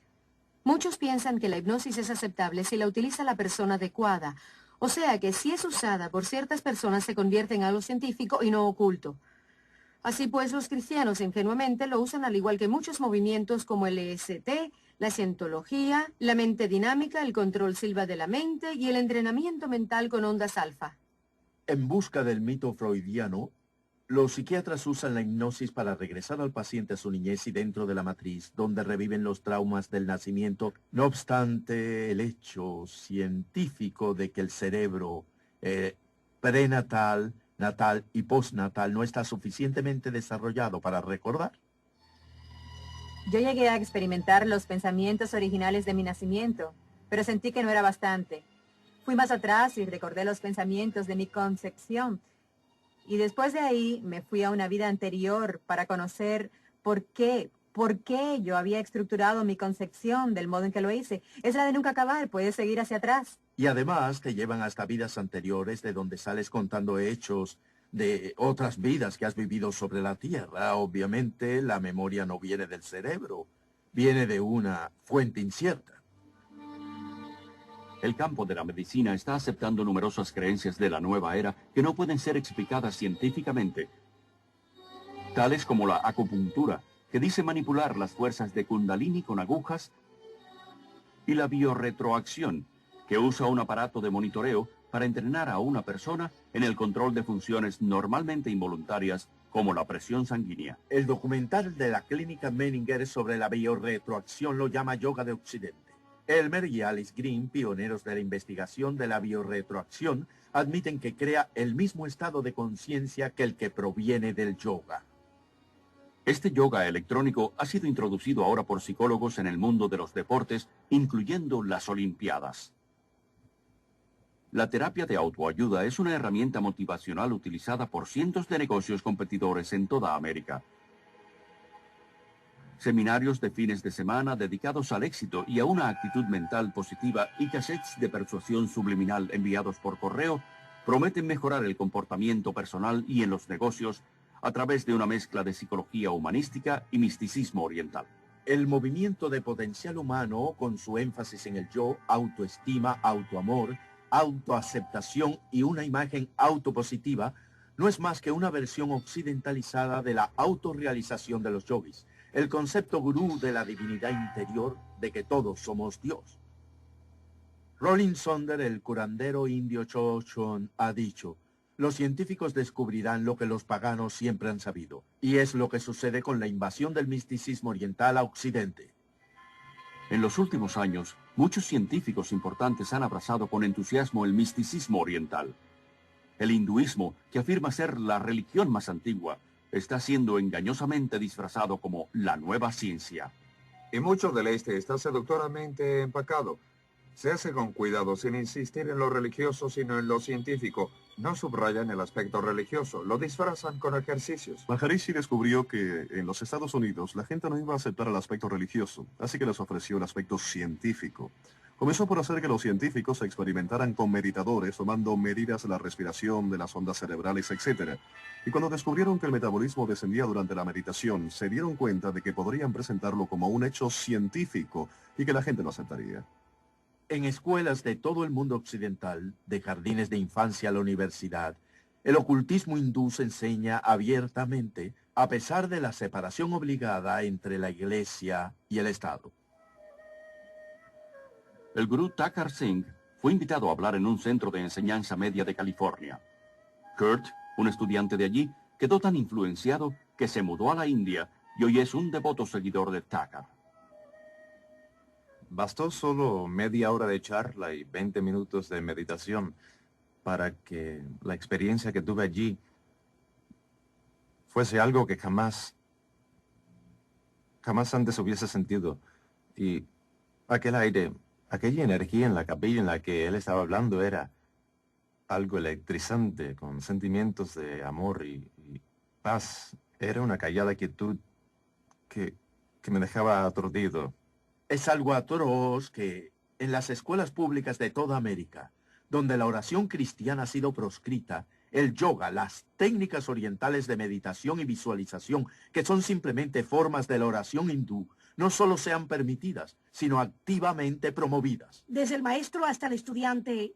Speaker 7: Muchos piensan que la hipnosis es aceptable si la utiliza la persona adecuada, o sea que si es usada por ciertas personas se convierte en algo científico y no oculto. Así pues, los cristianos ingenuamente lo usan al igual que muchos movimientos como el EST, la cientología, la mente dinámica, el control silva de la mente y el entrenamiento mental con ondas alfa.
Speaker 16: En busca del mito freudiano, los psiquiatras usan la hipnosis para regresar al paciente a su niñez y dentro de la matriz, donde reviven los traumas del nacimiento. No obstante, el hecho científico de que el cerebro prenatal, natal y postnatal no está suficientemente desarrollado para recordar.
Speaker 10: Yo llegué a experimentar los pensamientos originales de mi nacimiento, pero sentí que no era bastante. Fui más atrás y recordé los pensamientos de mi concepción. Y después de ahí me fui a una vida anterior para conocer por qué yo había estructurado mi concepción del modo en que lo hice. Es la de nunca acabar, puedes seguir hacia atrás.
Speaker 16: Y además te llevan hasta vidas anteriores de donde sales contando hechos de otras vidas que has vivido sobre la Tierra. Obviamente la memoria no viene del cerebro, viene de una fuente incierta.
Speaker 1: El campo de la medicina está aceptando numerosas creencias de la nueva era que no pueden ser explicadas científicamente, tales como la acupuntura, que dice manipular las fuerzas de Kundalini con agujas, y la biorretroacción, que usa un aparato de monitoreo para entrenar a una persona en el control de funciones normalmente involuntarias como la presión sanguínea.
Speaker 16: El documental de la clínica Menninger sobre la biorretroacción lo llama Yoga de Occidente. Elmer y Alice Green, pioneros de la investigación de la biorretroacción, admiten que crea el mismo estado de conciencia que el que proviene del yoga.
Speaker 1: Este yoga electrónico ha sido introducido ahora por psicólogos en el mundo de los deportes, incluyendo las Olimpiadas. La terapia de autoayuda es una herramienta motivacional utilizada por cientos de negocios competidores en toda América. Seminarios de fines de semana dedicados al éxito y a una actitud mental positiva y cassettes de persuasión subliminal enviados por correo prometen mejorar el comportamiento personal y en los negocios a través de una mezcla de psicología humanística y misticismo oriental.
Speaker 16: El movimiento de potencial humano, con su énfasis en el yo, autoestima, autoamor, autoaceptación y una imagen autopositiva, no es más que una versión occidentalizada de la autorrealización de los yogis, el concepto gurú de la divinidad interior de que todos somos Dios. Rolling Sonder, el curandero indio Chochon, ha dicho: los científicos descubrirán lo que los paganos siempre han sabido, y es lo que sucede con la invasión del misticismo oriental a Occidente.
Speaker 1: En los últimos años, muchos científicos importantes han abrazado con entusiasmo el misticismo oriental. El hinduismo, que afirma ser la religión más antigua, está siendo engañosamente disfrazado como la nueva ciencia.
Speaker 6: Y mucho del este está seductoramente empacado. Se hace con cuidado, sin insistir en lo religioso, sino en lo científico. No subrayan el aspecto religioso, lo disfrazan con ejercicios.
Speaker 14: Maharishi descubrió que en los Estados Unidos la gente no iba a aceptar el aspecto religioso, así que les ofreció el aspecto científico. Comenzó por hacer que los científicos experimentaran con meditadores, tomando medidas de la respiración, de las ondas cerebrales, etc. Y cuando descubrieron que el metabolismo descendía durante la meditación, se dieron cuenta de que podrían presentarlo como un hecho científico y que la gente lo aceptaría.
Speaker 16: En escuelas de todo el mundo occidental, de jardines de infancia a la universidad, el ocultismo hindú se enseña abiertamente, a pesar de la separación obligada entre la Iglesia y el Estado.
Speaker 1: El gurú Thakur Singh fue invitado a hablar en un centro de enseñanza media de California. Kurt, un estudiante de allí, quedó tan influenciado que se mudó a la India y hoy es un devoto seguidor de Thakur.
Speaker 12: Bastó solo media hora de charla y 20 minutos de meditación para que la experiencia que tuve allí fuese algo que jamás antes hubiese sentido. Y aquel aire, aquella energía en la capilla en la que él estaba hablando era algo electrizante, con sentimientos de amor y paz. Era una callada quietud que me dejaba aturdido.
Speaker 16: Es algo atroz que en las escuelas públicas de toda América, donde la oración cristiana ha sido proscrita, el yoga, las técnicas orientales de meditación y visualización, que son simplemente formas de la oración hindú, no solo sean permitidas, sino activamente promovidas.
Speaker 17: Desde el maestro hasta el estudiante,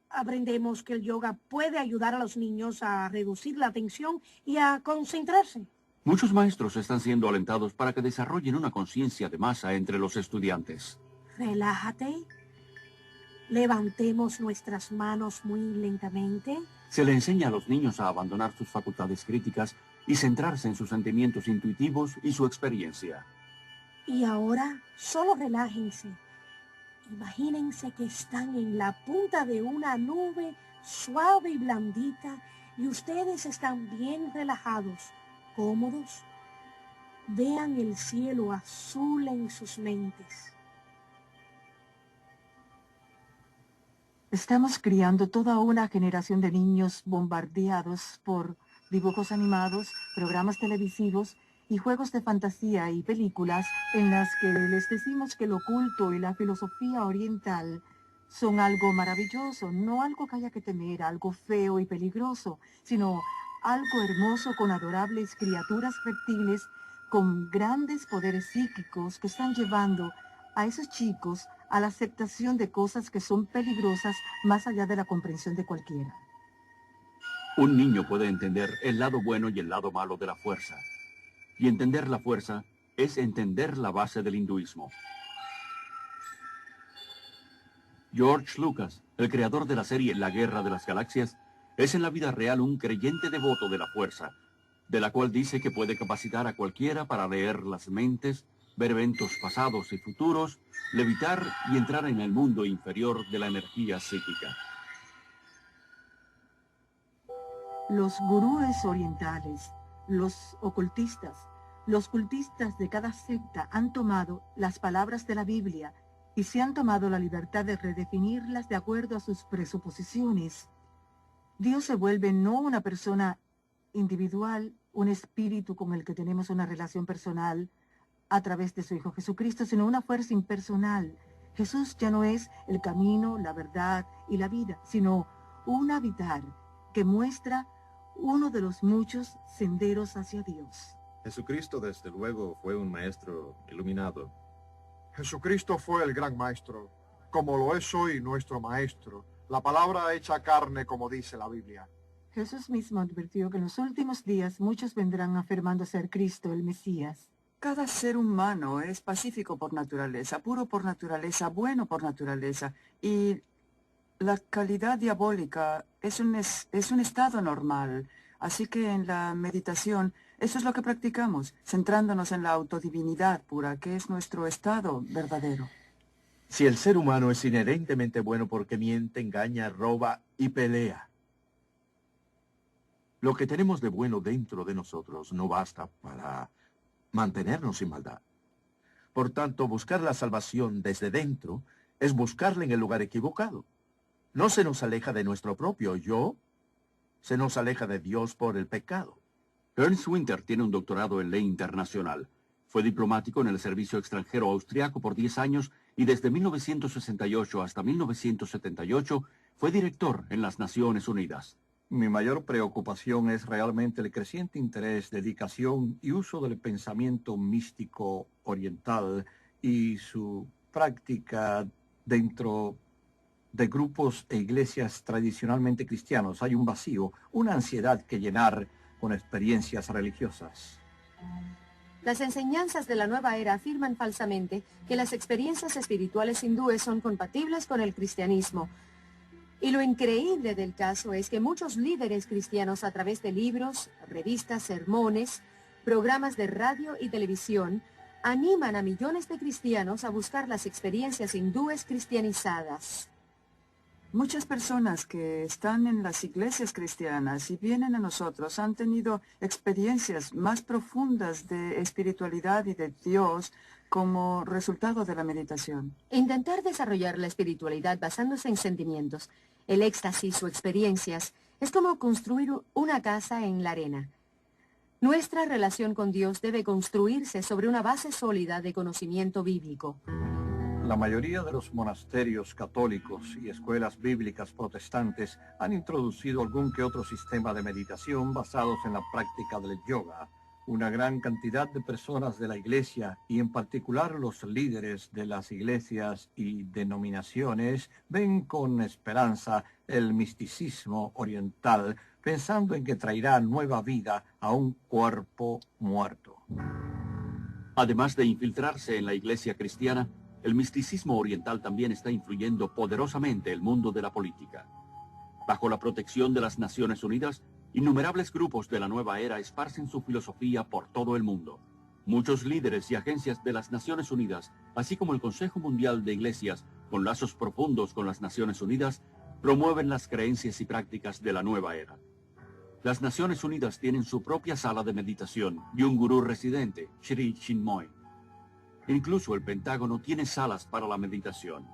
Speaker 17: aprendemos que el yoga puede ayudar a los niños a reducir la tensión y a concentrarse.
Speaker 1: Muchos maestros están siendo alentados para que desarrollen una conciencia de masa entre los estudiantes.
Speaker 17: Relájate. Levantemos nuestras manos muy lentamente.
Speaker 1: Se le enseña a los niños a abandonar sus facultades críticas y centrarse en sus sentimientos intuitivos y su experiencia.
Speaker 17: Y ahora, solo relájense. Imagínense que están en la punta de una nube suave y blandita y ustedes están bien relajados, cómodos. Vean el cielo azul en sus mentes.
Speaker 13: Estamos criando toda una generación de niños bombardeados por dibujos animados, programas televisivos y juegos de fantasía y películas en las que les decimos que lo oculto y la filosofía oriental son algo maravilloso, no algo que haya que temer, algo feo y peligroso, sino algo hermoso con adorables criaturas reptiles con grandes poderes psíquicos que están llevando a esos chicos a la aceptación de cosas que son peligrosas más allá de la comprensión de cualquiera.
Speaker 1: Un niño puede entender el lado bueno y el lado malo de la fuerza. Y entender la fuerza es entender la base del hinduismo. George Lucas, el creador de la serie La Guerra de las Galaxias, es en la vida real un creyente devoto de la fuerza, de la cual dice que puede capacitar a cualquiera para leer las mentes, ver eventos pasados y futuros, levitar y entrar en el mundo inferior de la energía psíquica.
Speaker 13: Los gurúes orientales, los ocultistas, los cultistas de cada secta han tomado las palabras de la Biblia y se han tomado la libertad de redefinirlas de acuerdo a sus presuposiciones. Dios se vuelve no una persona individual, un espíritu con el que tenemos una relación personal a través de su Hijo Jesucristo, sino una fuerza impersonal. Jesús ya no es el camino, la verdad y la vida, sino un habitar que muestra uno de los muchos senderos hacia Dios.
Speaker 12: Jesucristo, desde luego, fue un maestro iluminado.
Speaker 4: Jesucristo fue el gran maestro, como lo es hoy nuestro maestro, la palabra hecha carne, como dice la Biblia.
Speaker 13: Jesús mismo advirtió que en los últimos días muchos vendrán afirmando ser Cristo, el Mesías.
Speaker 11: Cada ser humano es pacífico por naturaleza, puro por naturaleza, bueno por naturaleza. Y la calidad diabólica es un estado normal. Así que en la meditación, eso es lo que practicamos, centrándonos en la autodivinidad pura, que es nuestro estado verdadero.
Speaker 16: Si el ser humano es inherentemente bueno porque miente, engaña, roba y pelea,
Speaker 1: lo que tenemos de bueno dentro de nosotros no basta para mantenernos sin maldad.
Speaker 16: Por tanto, buscar la salvación desde dentro es buscarla en el lugar equivocado. No se nos aleja de nuestro propio yo, se nos aleja de Dios por el pecado.
Speaker 1: Ernst Winter tiene un doctorado en ley internacional. Fue diplomático en el servicio extranjero austriaco por 10 años y desde 1968 hasta 1978 fue director en las Naciones Unidas.
Speaker 18: Mi mayor preocupación es realmente el creciente interés, dedicación y uso del pensamiento místico oriental y su práctica dentro de grupos e iglesias tradicionalmente cristianos. Hay un vacío, una ansiedad que llenar con experiencias religiosas.
Speaker 7: Las enseñanzas de la nueva era afirman falsamente que las experiencias espirituales hindúes son compatibles con el cristianismo. Y lo increíble del caso es que muchos líderes cristianos a través de libros, revistas, sermones, programas de radio y televisión animan a millones de cristianos a buscar las experiencias hindúes cristianizadas.
Speaker 11: Muchas personas que están en las iglesias cristianas y vienen a nosotros han tenido experiencias más profundas de espiritualidad y de Dios como resultado de la meditación.
Speaker 7: Intentar desarrollar la espiritualidad basándose en sentimientos, el éxtasis o experiencias, es como construir una casa en la arena. Nuestra relación con Dios debe construirse sobre una base sólida de conocimiento bíblico.
Speaker 18: La mayoría de los monasterios católicos y escuelas bíblicas protestantes han introducido algún que otro sistema de meditación basados en la práctica del yoga. Una gran cantidad de personas de la iglesia, y en particular los líderes de las iglesias y denominaciones, ven con esperanza el misticismo oriental, pensando en que traerá nueva vida a un cuerpo muerto.
Speaker 1: Además de infiltrarse en la iglesia cristiana, el misticismo oriental también está influyendo poderosamente el mundo de la política. Bajo la protección de las Naciones Unidas, innumerables grupos de la nueva era esparcen su filosofía por todo el mundo. Muchos líderes y agencias de las Naciones Unidas, así como el Consejo Mundial de Iglesias, con lazos profundos con las Naciones Unidas, promueven las creencias y prácticas de la nueva era. Las Naciones Unidas tienen su propia sala de meditación y un gurú residente, Sri Chinmoy. Incluso el Pentágono tiene salas para la meditación.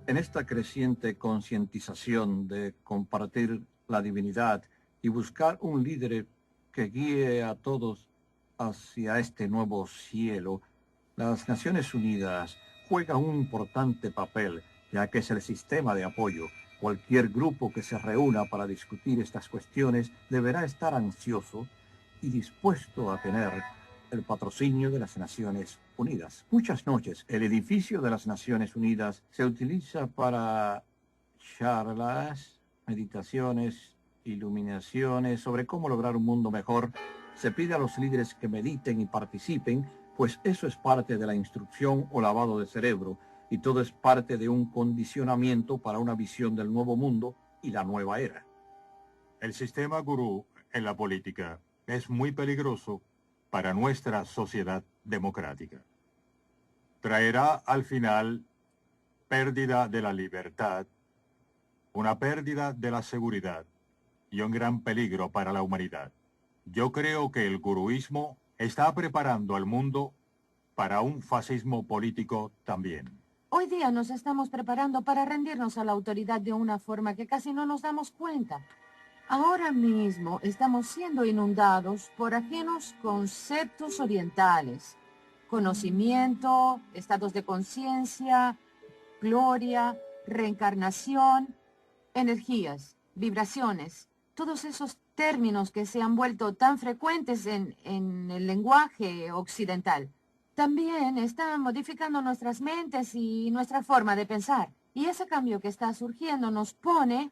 Speaker 18: En esta creciente concientización de compartir la divinidad y buscar un líder que guíe a todos hacia este nuevo cielo, las Naciones Unidas juegan un importante papel, ya que es el sistema de apoyo. Cualquier grupo que se reúna para discutir estas cuestiones deberá estar ansioso y dispuesto a tener el patrocinio de las Naciones Unidas. Muchas noches, el edificio de las Naciones Unidas se utiliza para charlas, meditaciones, iluminaciones sobre cómo lograr un mundo mejor. Se pide a los líderes que mediten y participen, pues eso es parte de la instrucción o lavado de cerebro, y todo es parte de un condicionamiento para una visión del nuevo mundo y la nueva era.
Speaker 8: El sistema gurú en la política es muy peligroso para nuestra sociedad democrática. Traerá al final pérdida de la libertad, una pérdida de la seguridad y un gran peligro para la humanidad. Yo creo que el guruismo está preparando al mundo para un fascismo político también.
Speaker 7: Hoy día nos estamos preparando para rendirnos a la autoridad de una forma que casi no nos damos cuenta. Ahora mismo estamos siendo inundados por ajenos conceptos orientales. Conocimiento, estados de conciencia, gloria, reencarnación, energías, vibraciones. Todos esos términos que se han vuelto tan frecuentes en el lenguaje occidental. También están modificando nuestras mentes y nuestra forma de pensar. Y ese cambio que está surgiendo nos pone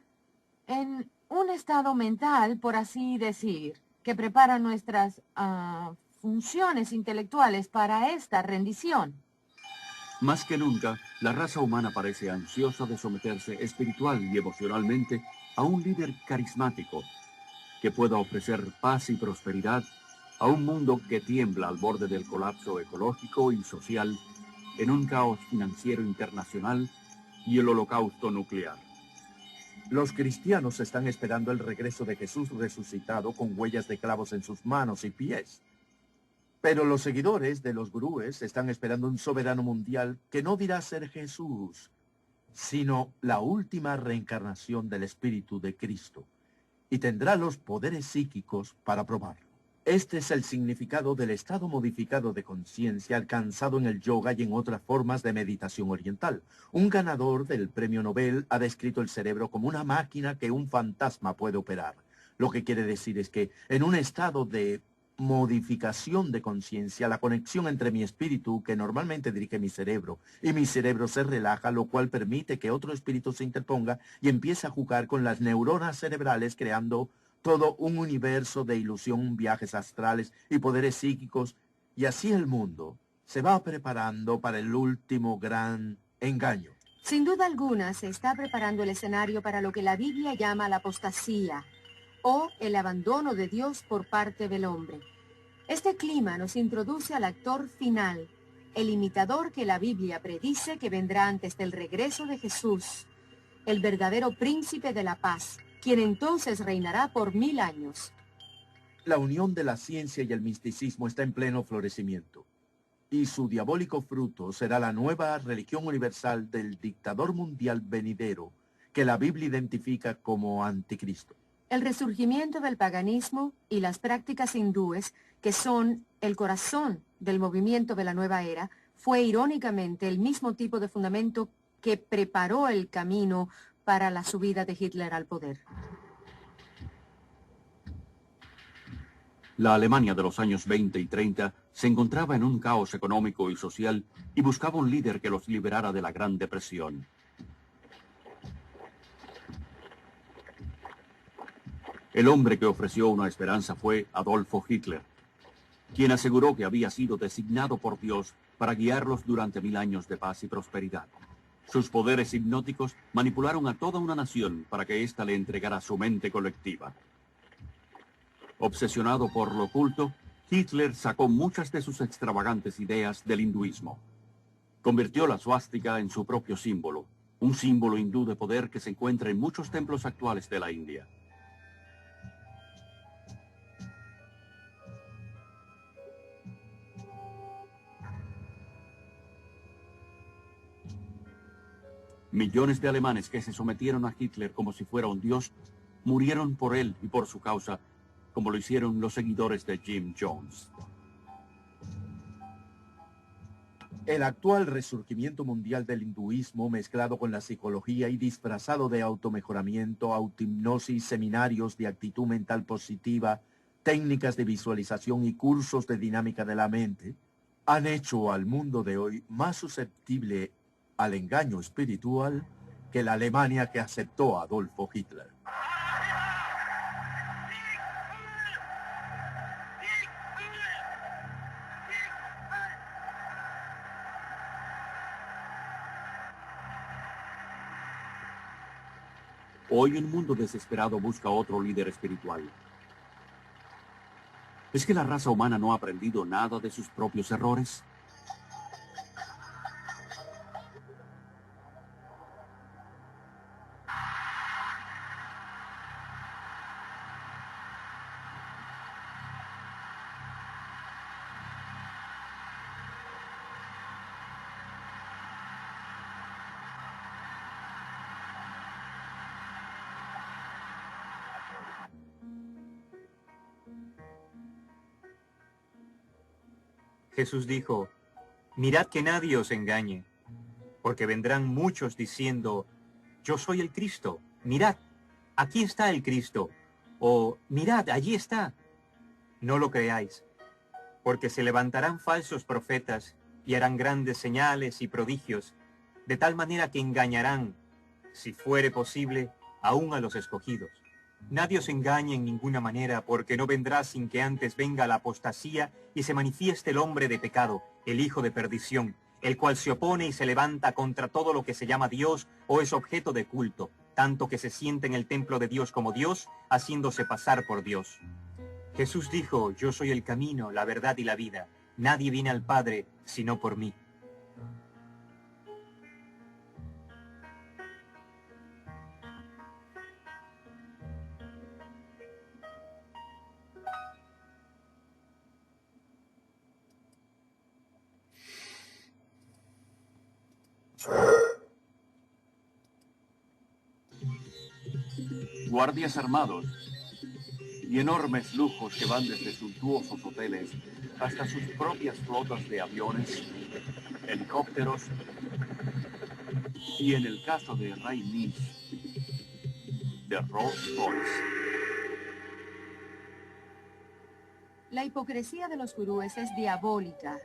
Speaker 7: en un estado mental, por así decir, que prepara nuestras funciones intelectuales para esta rendición.
Speaker 1: Más que nunca, la raza humana parece ansiosa de someterse espiritual y emocionalmente a un líder carismático que pueda ofrecer paz y prosperidad a un mundo que tiembla al borde del colapso ecológico y social, en un caos financiero internacional y el holocausto nuclear.
Speaker 16: Los cristianos están esperando el regreso de Jesús resucitado con huellas de clavos en sus manos y pies. Pero los seguidores de los gurúes están esperando un soberano mundial que no dirá ser Jesús, sino la última reencarnación del Espíritu de Cristo, y tendrá los poderes psíquicos para probarlo. Este es el significado del estado modificado de conciencia alcanzado en el yoga y en otras formas de meditación oriental. Un ganador del premio Nobel ha descrito el cerebro como una máquina que un fantasma puede operar. Lo que quiere decir es que en un estado de modificación de conciencia, la conexión entre mi espíritu, que normalmente dirige mi cerebro, y mi cerebro se relaja, lo cual permite que otro espíritu se interponga y empiece a jugar con las neuronas cerebrales, creando todo un universo de ilusión, viajes astrales y poderes psíquicos, y así el mundo se va preparando para el último gran engaño.
Speaker 7: Sin duda alguna se está preparando el escenario para lo que la Biblia llama la apostasía, o el abandono de Dios por parte del hombre. Este clima nos introduce al actor final, el imitador que la Biblia predice que vendrá antes del regreso de Jesús, el verdadero príncipe de la paz, quien entonces reinará por 1000 años.
Speaker 16: La unión de la ciencia y el misticismo está en pleno florecimiento, y su diabólico fruto será la nueva religión universal del dictador mundial venidero, que la Biblia identifica como anticristo.
Speaker 7: El resurgimiento del paganismo y las prácticas hindúes, que son el corazón del movimiento de la nueva era, fue irónicamente el mismo tipo de fundamento que preparó el camino para la subida de Hitler al poder.
Speaker 1: La Alemania de los años 20 y 30 se encontraba en un caos económico y social y buscaba un líder que los liberara de la Gran Depresión. El hombre que ofreció una esperanza fue Adolfo Hitler, quien aseguró que había sido designado por Dios para guiarlos durante 1000 años de paz y prosperidad. Sus poderes hipnóticos manipularon a toda una nación para que ésta le entregara su mente colectiva. Obsesionado por lo oculto, Hitler sacó muchas de sus extravagantes ideas del hinduismo. Convirtió la suástica en su propio símbolo, un símbolo hindú de poder que se encuentra en muchos templos actuales de la India. Millones de alemanes que se sometieron a Hitler como si fuera un dios, murieron por él y por su causa, como lo hicieron los seguidores de Jim Jones.
Speaker 16: El actual resurgimiento mundial del hinduismo, mezclado con la psicología y disfrazado de automejoramiento, autohipnosis, seminarios de actitud mental positiva, técnicas de visualización y cursos de dinámica de la mente, han hecho al mundo de hoy más susceptible al engaño espiritual que la Alemania que aceptó a Adolfo Hitler.
Speaker 1: Hoy un mundo desesperado busca otro líder espiritual. ¿Es que la raza humana no ha aprendido nada de sus propios errores?
Speaker 2: Jesús dijo, mirad que nadie os engañe, porque vendrán muchos diciendo, yo soy el Cristo, mirad, aquí está el Cristo, o mirad, allí está. No lo creáis, porque se levantarán falsos profetas y harán grandes señales y prodigios, de tal manera que engañarán, si fuere posible, aún a los escogidos. Nadie os engañe en ninguna manera, porque no vendrá sin que antes venga la apostasía y se manifieste el hombre de pecado, el hijo de perdición, el cual se opone y se levanta contra todo lo que se llama Dios o es objeto de culto, tanto que se siente en el templo de Dios como Dios, haciéndose pasar por Dios. Jesús dijo, yo soy el camino, la verdad y la vida. Nadie viene al Padre sino por mí.
Speaker 1: Guardias armados y enormes lujos que van desde suntuosos hoteles hasta sus propias flotas de aviones, helicópteros y, en el caso de Ray Nish, de Rolls Royce.
Speaker 7: La hipocresía de los gurúes es diabólica,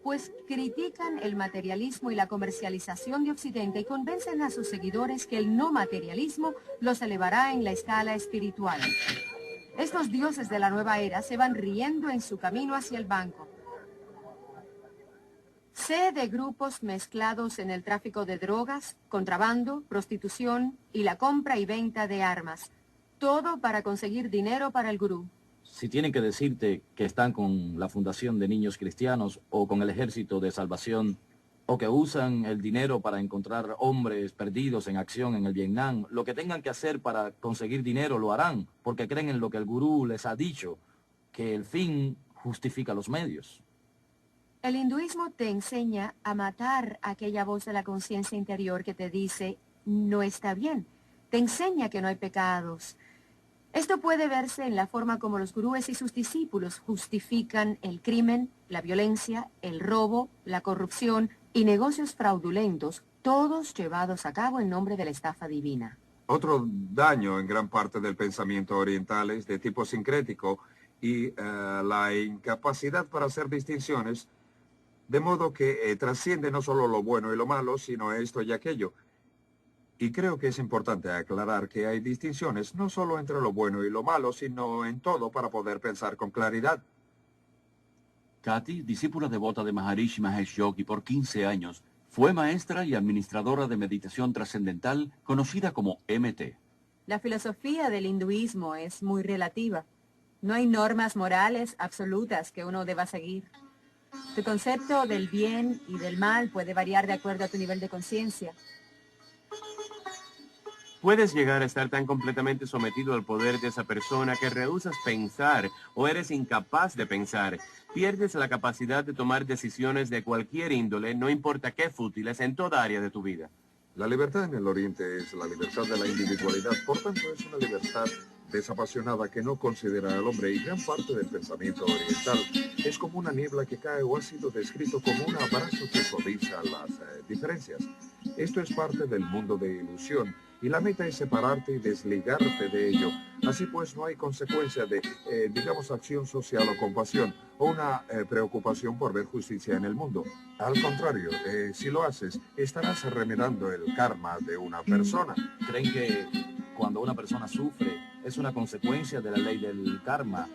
Speaker 7: pues critican el materialismo y la comercialización de Occidente y convencen a sus seguidores que el no materialismo los elevará en la escala espiritual. Estos dioses de la nueva era se van riendo en su camino hacia el banco. Sé de grupos mezclados en el tráfico de drogas, contrabando, prostitución y la compra y venta de armas. Todo para conseguir dinero para el gurú.
Speaker 9: Si tienen que decirte que están con la Fundación de Niños Cristianos o con el Ejército de Salvación, o que usan el dinero para encontrar hombres perdidos en acción en el Vietnam, lo que tengan que hacer para conseguir dinero lo harán, porque creen en lo que el gurú les ha dicho, que el fin justifica los medios.
Speaker 7: El hinduismo te enseña a matar aquella voz de la conciencia interior que te dice, no está bien. Te enseña que no hay pecados. Esto puede verse en la forma como los gurúes y sus discípulos justifican el crimen, la violencia, el robo, la corrupción y negocios fraudulentos, todos llevados a cabo en nombre de la estafa divina.
Speaker 6: Otro daño en gran parte del pensamiento oriental es de tipo sincrético y la incapacidad para hacer distinciones, de modo que trasciende no solo lo bueno y lo malo, sino esto y aquello. Y creo que es importante aclarar que hay distinciones no solo entre lo bueno y lo malo, sino en todo para poder pensar con claridad.
Speaker 1: Kathy, discípula devota de Maharishi Mahesh Yogi por 15 años, fue maestra y administradora de meditación trascendental conocida como MT.
Speaker 10: La filosofía del hinduismo es muy relativa. No hay normas morales absolutas que uno deba seguir. Tu concepto del bien y del mal puede variar de acuerdo a tu nivel de conciencia.
Speaker 5: Puedes llegar a estar tan completamente sometido al poder de esa persona que rehusas pensar o eres incapaz de pensar. Pierdes la capacidad de tomar decisiones de cualquier índole, no importa qué fútiles, en toda área de tu vida.
Speaker 6: La libertad en el Oriente es la libertad de la individualidad, por tanto es una libertad desapasionada que no considera al hombre, y gran parte del pensamiento oriental es como una niebla que cae o ha sido descrito como un abrazo que suaviza las diferencias. Esto es parte del mundo de ilusión y la meta es separarte y desligarte de ello. Así pues no hay consecuencia de, digamos, acción social o compasión o una preocupación por ver justicia en el mundo. Al contrario, si lo haces, estarás remedando el karma de una persona.
Speaker 9: ¿Creen que cuando una persona sufre es una consecuencia de la ley del karma?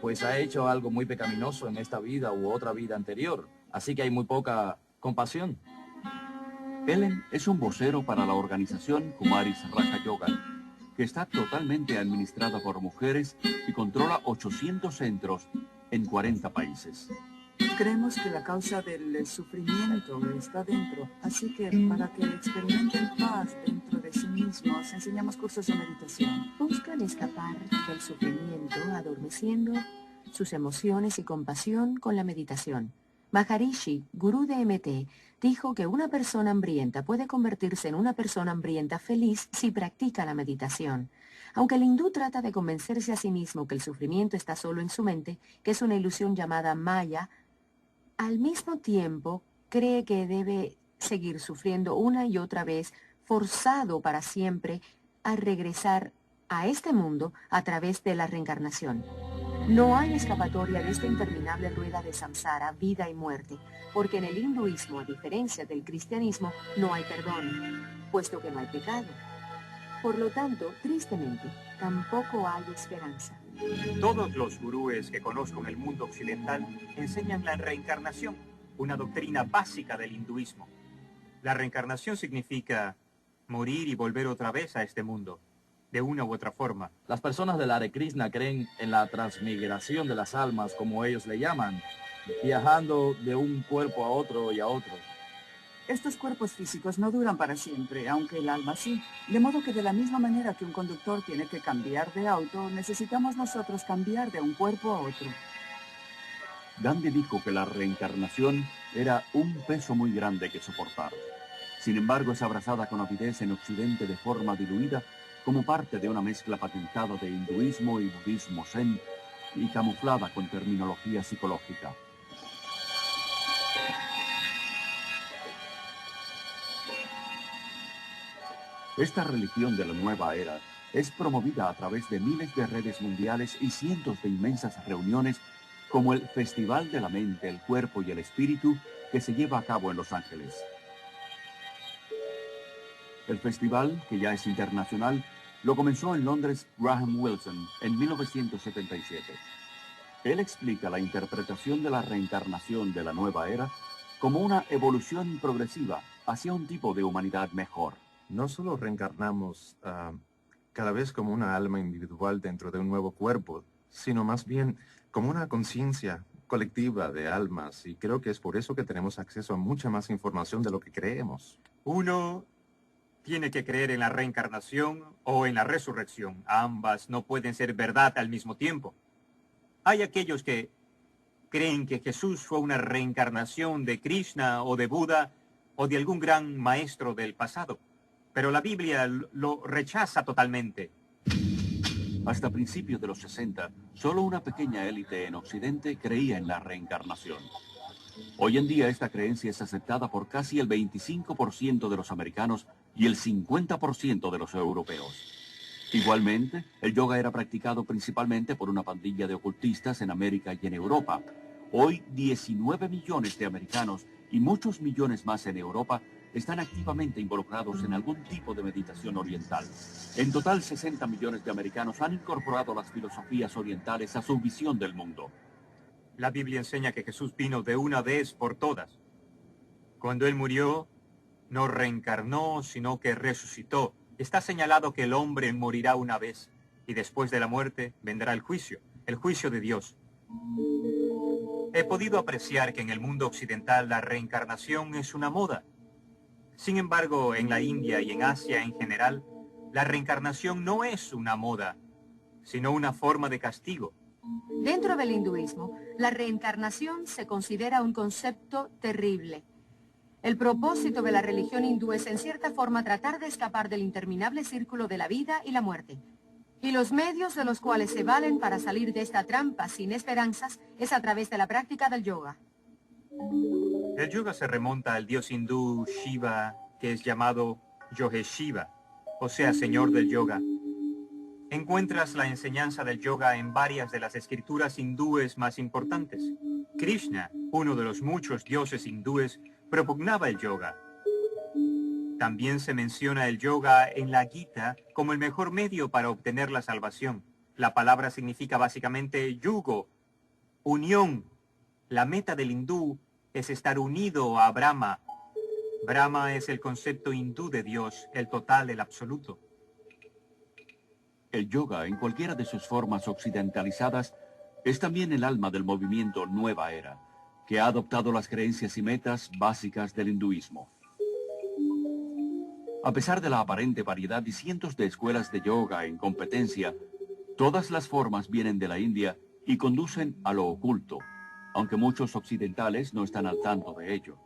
Speaker 9: Pues ha hecho algo muy pecaminoso en esta vida u otra vida anterior, así que hay muy poca compasión.
Speaker 1: Ellen es un vocero para la organización Kumaris Raja Yoga, que está totalmente administrada por mujeres y controla 800 centros en 40 países.
Speaker 11: Creemos que la causa del sufrimiento está dentro, así que para que experimenten paz dentro de sí mismos, enseñamos cursos de meditación.
Speaker 7: Buscan escapar del sufrimiento adormeciendo sus emociones y compasión con la meditación. Maharishi, gurú de MT, dijo que una persona hambrienta puede convertirse en una persona hambrienta feliz si practica la meditación. Aunque el hindú trata de convencerse a sí mismo que el sufrimiento está solo en su mente, que es una ilusión llamada Maya, al mismo tiempo cree que debe seguir sufriendo una y otra vez, forzado para siempre a regresar a este mundo a través de la reencarnación. No hay escapatoria de esta interminable rueda de samsara, vida y muerte, porque en el hinduismo, a diferencia del cristianismo, no hay perdón, puesto que no hay pecado. Por lo tanto, tristemente, tampoco hay esperanza.
Speaker 2: Todos los gurúes que conozco en el mundo occidental enseñan la reencarnación, una doctrina básica del hinduismo. La reencarnación significa morir y volver otra vez a este mundo, de una u otra forma.
Speaker 9: Las personas del Hare Krishna creen en la transmigración de las almas, como ellos le llaman, viajando de un cuerpo a otro y a otro.
Speaker 11: Estos cuerpos físicos no duran para siempre, aunque el alma sí. De modo que de la misma manera que un conductor tiene que cambiar de auto, necesitamos nosotros cambiar de un cuerpo a otro.
Speaker 1: Gandhi dijo que la reencarnación era un peso muy grande que soportar. Sin embargo, es abrazada con avidez en Occidente de forma diluida como parte de una mezcla patentada de hinduismo y budismo zen y camuflada con terminología psicológica. Esta religión de la nueva era es promovida a través de miles de redes mundiales y cientos de inmensas reuniones como el Festival de la Mente, el Cuerpo y el Espíritu que se lleva a cabo en Los Ángeles. El festival, que ya es internacional, lo comenzó en Londres Graham Wilson en 1977. Él explica la interpretación de la reencarnación de la nueva era como una evolución progresiva hacia un tipo de humanidad mejor.
Speaker 12: No solo reencarnamos cada vez como una alma individual dentro de un nuevo cuerpo, sino más bien como una conciencia colectiva de almas, y creo que es por eso que tenemos acceso a mucha más información de lo que creemos.
Speaker 2: Uno tiene que creer en la reencarnación o en la resurrección. Ambas no pueden ser verdad al mismo tiempo. Hay aquellos que creen que Jesús fue una reencarnación de Krishna o de Buda o de algún gran maestro del pasado, pero la Biblia lo rechaza totalmente.
Speaker 1: Hasta principios de los 60, solo una pequeña élite en Occidente creía en la reencarnación. Hoy en día esta creencia es aceptada por casi el 25% de los americanos y el 50% de los europeos. Igualmente, el yoga era practicado principalmente por una pandilla de ocultistas en América y en Europa. Hoy, 19 millones de americanos y muchos millones más en Europa están activamente involucrados en algún tipo de meditación oriental. En total, 60 millones de americanos han incorporado las filosofías orientales a su visión del mundo.
Speaker 2: La Biblia enseña que Jesús vino de una vez por todas. Cuando Él murió, no reencarnó, sino que resucitó. Está señalado que el hombre morirá una vez, y después de la muerte vendrá el juicio de Dios. He podido apreciar que en el mundo occidental la reencarnación es una moda. Sin embargo, en la India y en Asia en general, la reencarnación no es una moda, sino una forma de castigo.
Speaker 7: Dentro del hinduismo, la reencarnación se considera un concepto terrible. El propósito de la religión hindú es en cierta forma tratar de escapar del interminable círculo de la vida y la muerte. Y los medios de los cuales se valen para salir de esta trampa sin esperanzas es a través de la práctica del yoga.
Speaker 2: El yoga se remonta al dios hindú Shiva, que es llamado Yogeshiva, o sea, señor del yoga. Encuentras la enseñanza del yoga en varias de las escrituras hindúes más importantes. Krishna, uno de los muchos dioses hindúes, propugnaba el yoga. También se menciona el yoga en la Gita como el mejor medio para obtener la salvación. La palabra significa básicamente yugo, unión. La meta del hindú es estar unido a Brahma. Brahma es el concepto hindú de Dios, el total, el absoluto.
Speaker 1: El yoga, en cualquiera de sus formas occidentalizadas, es también el alma del movimiento Nueva Era, que ha adoptado las creencias y metas básicas del hinduismo. A pesar de la aparente variedad y cientos de escuelas de yoga en competencia, todas las formas vienen de la India y conducen a lo oculto, aunque muchos occidentales no están al tanto de ello.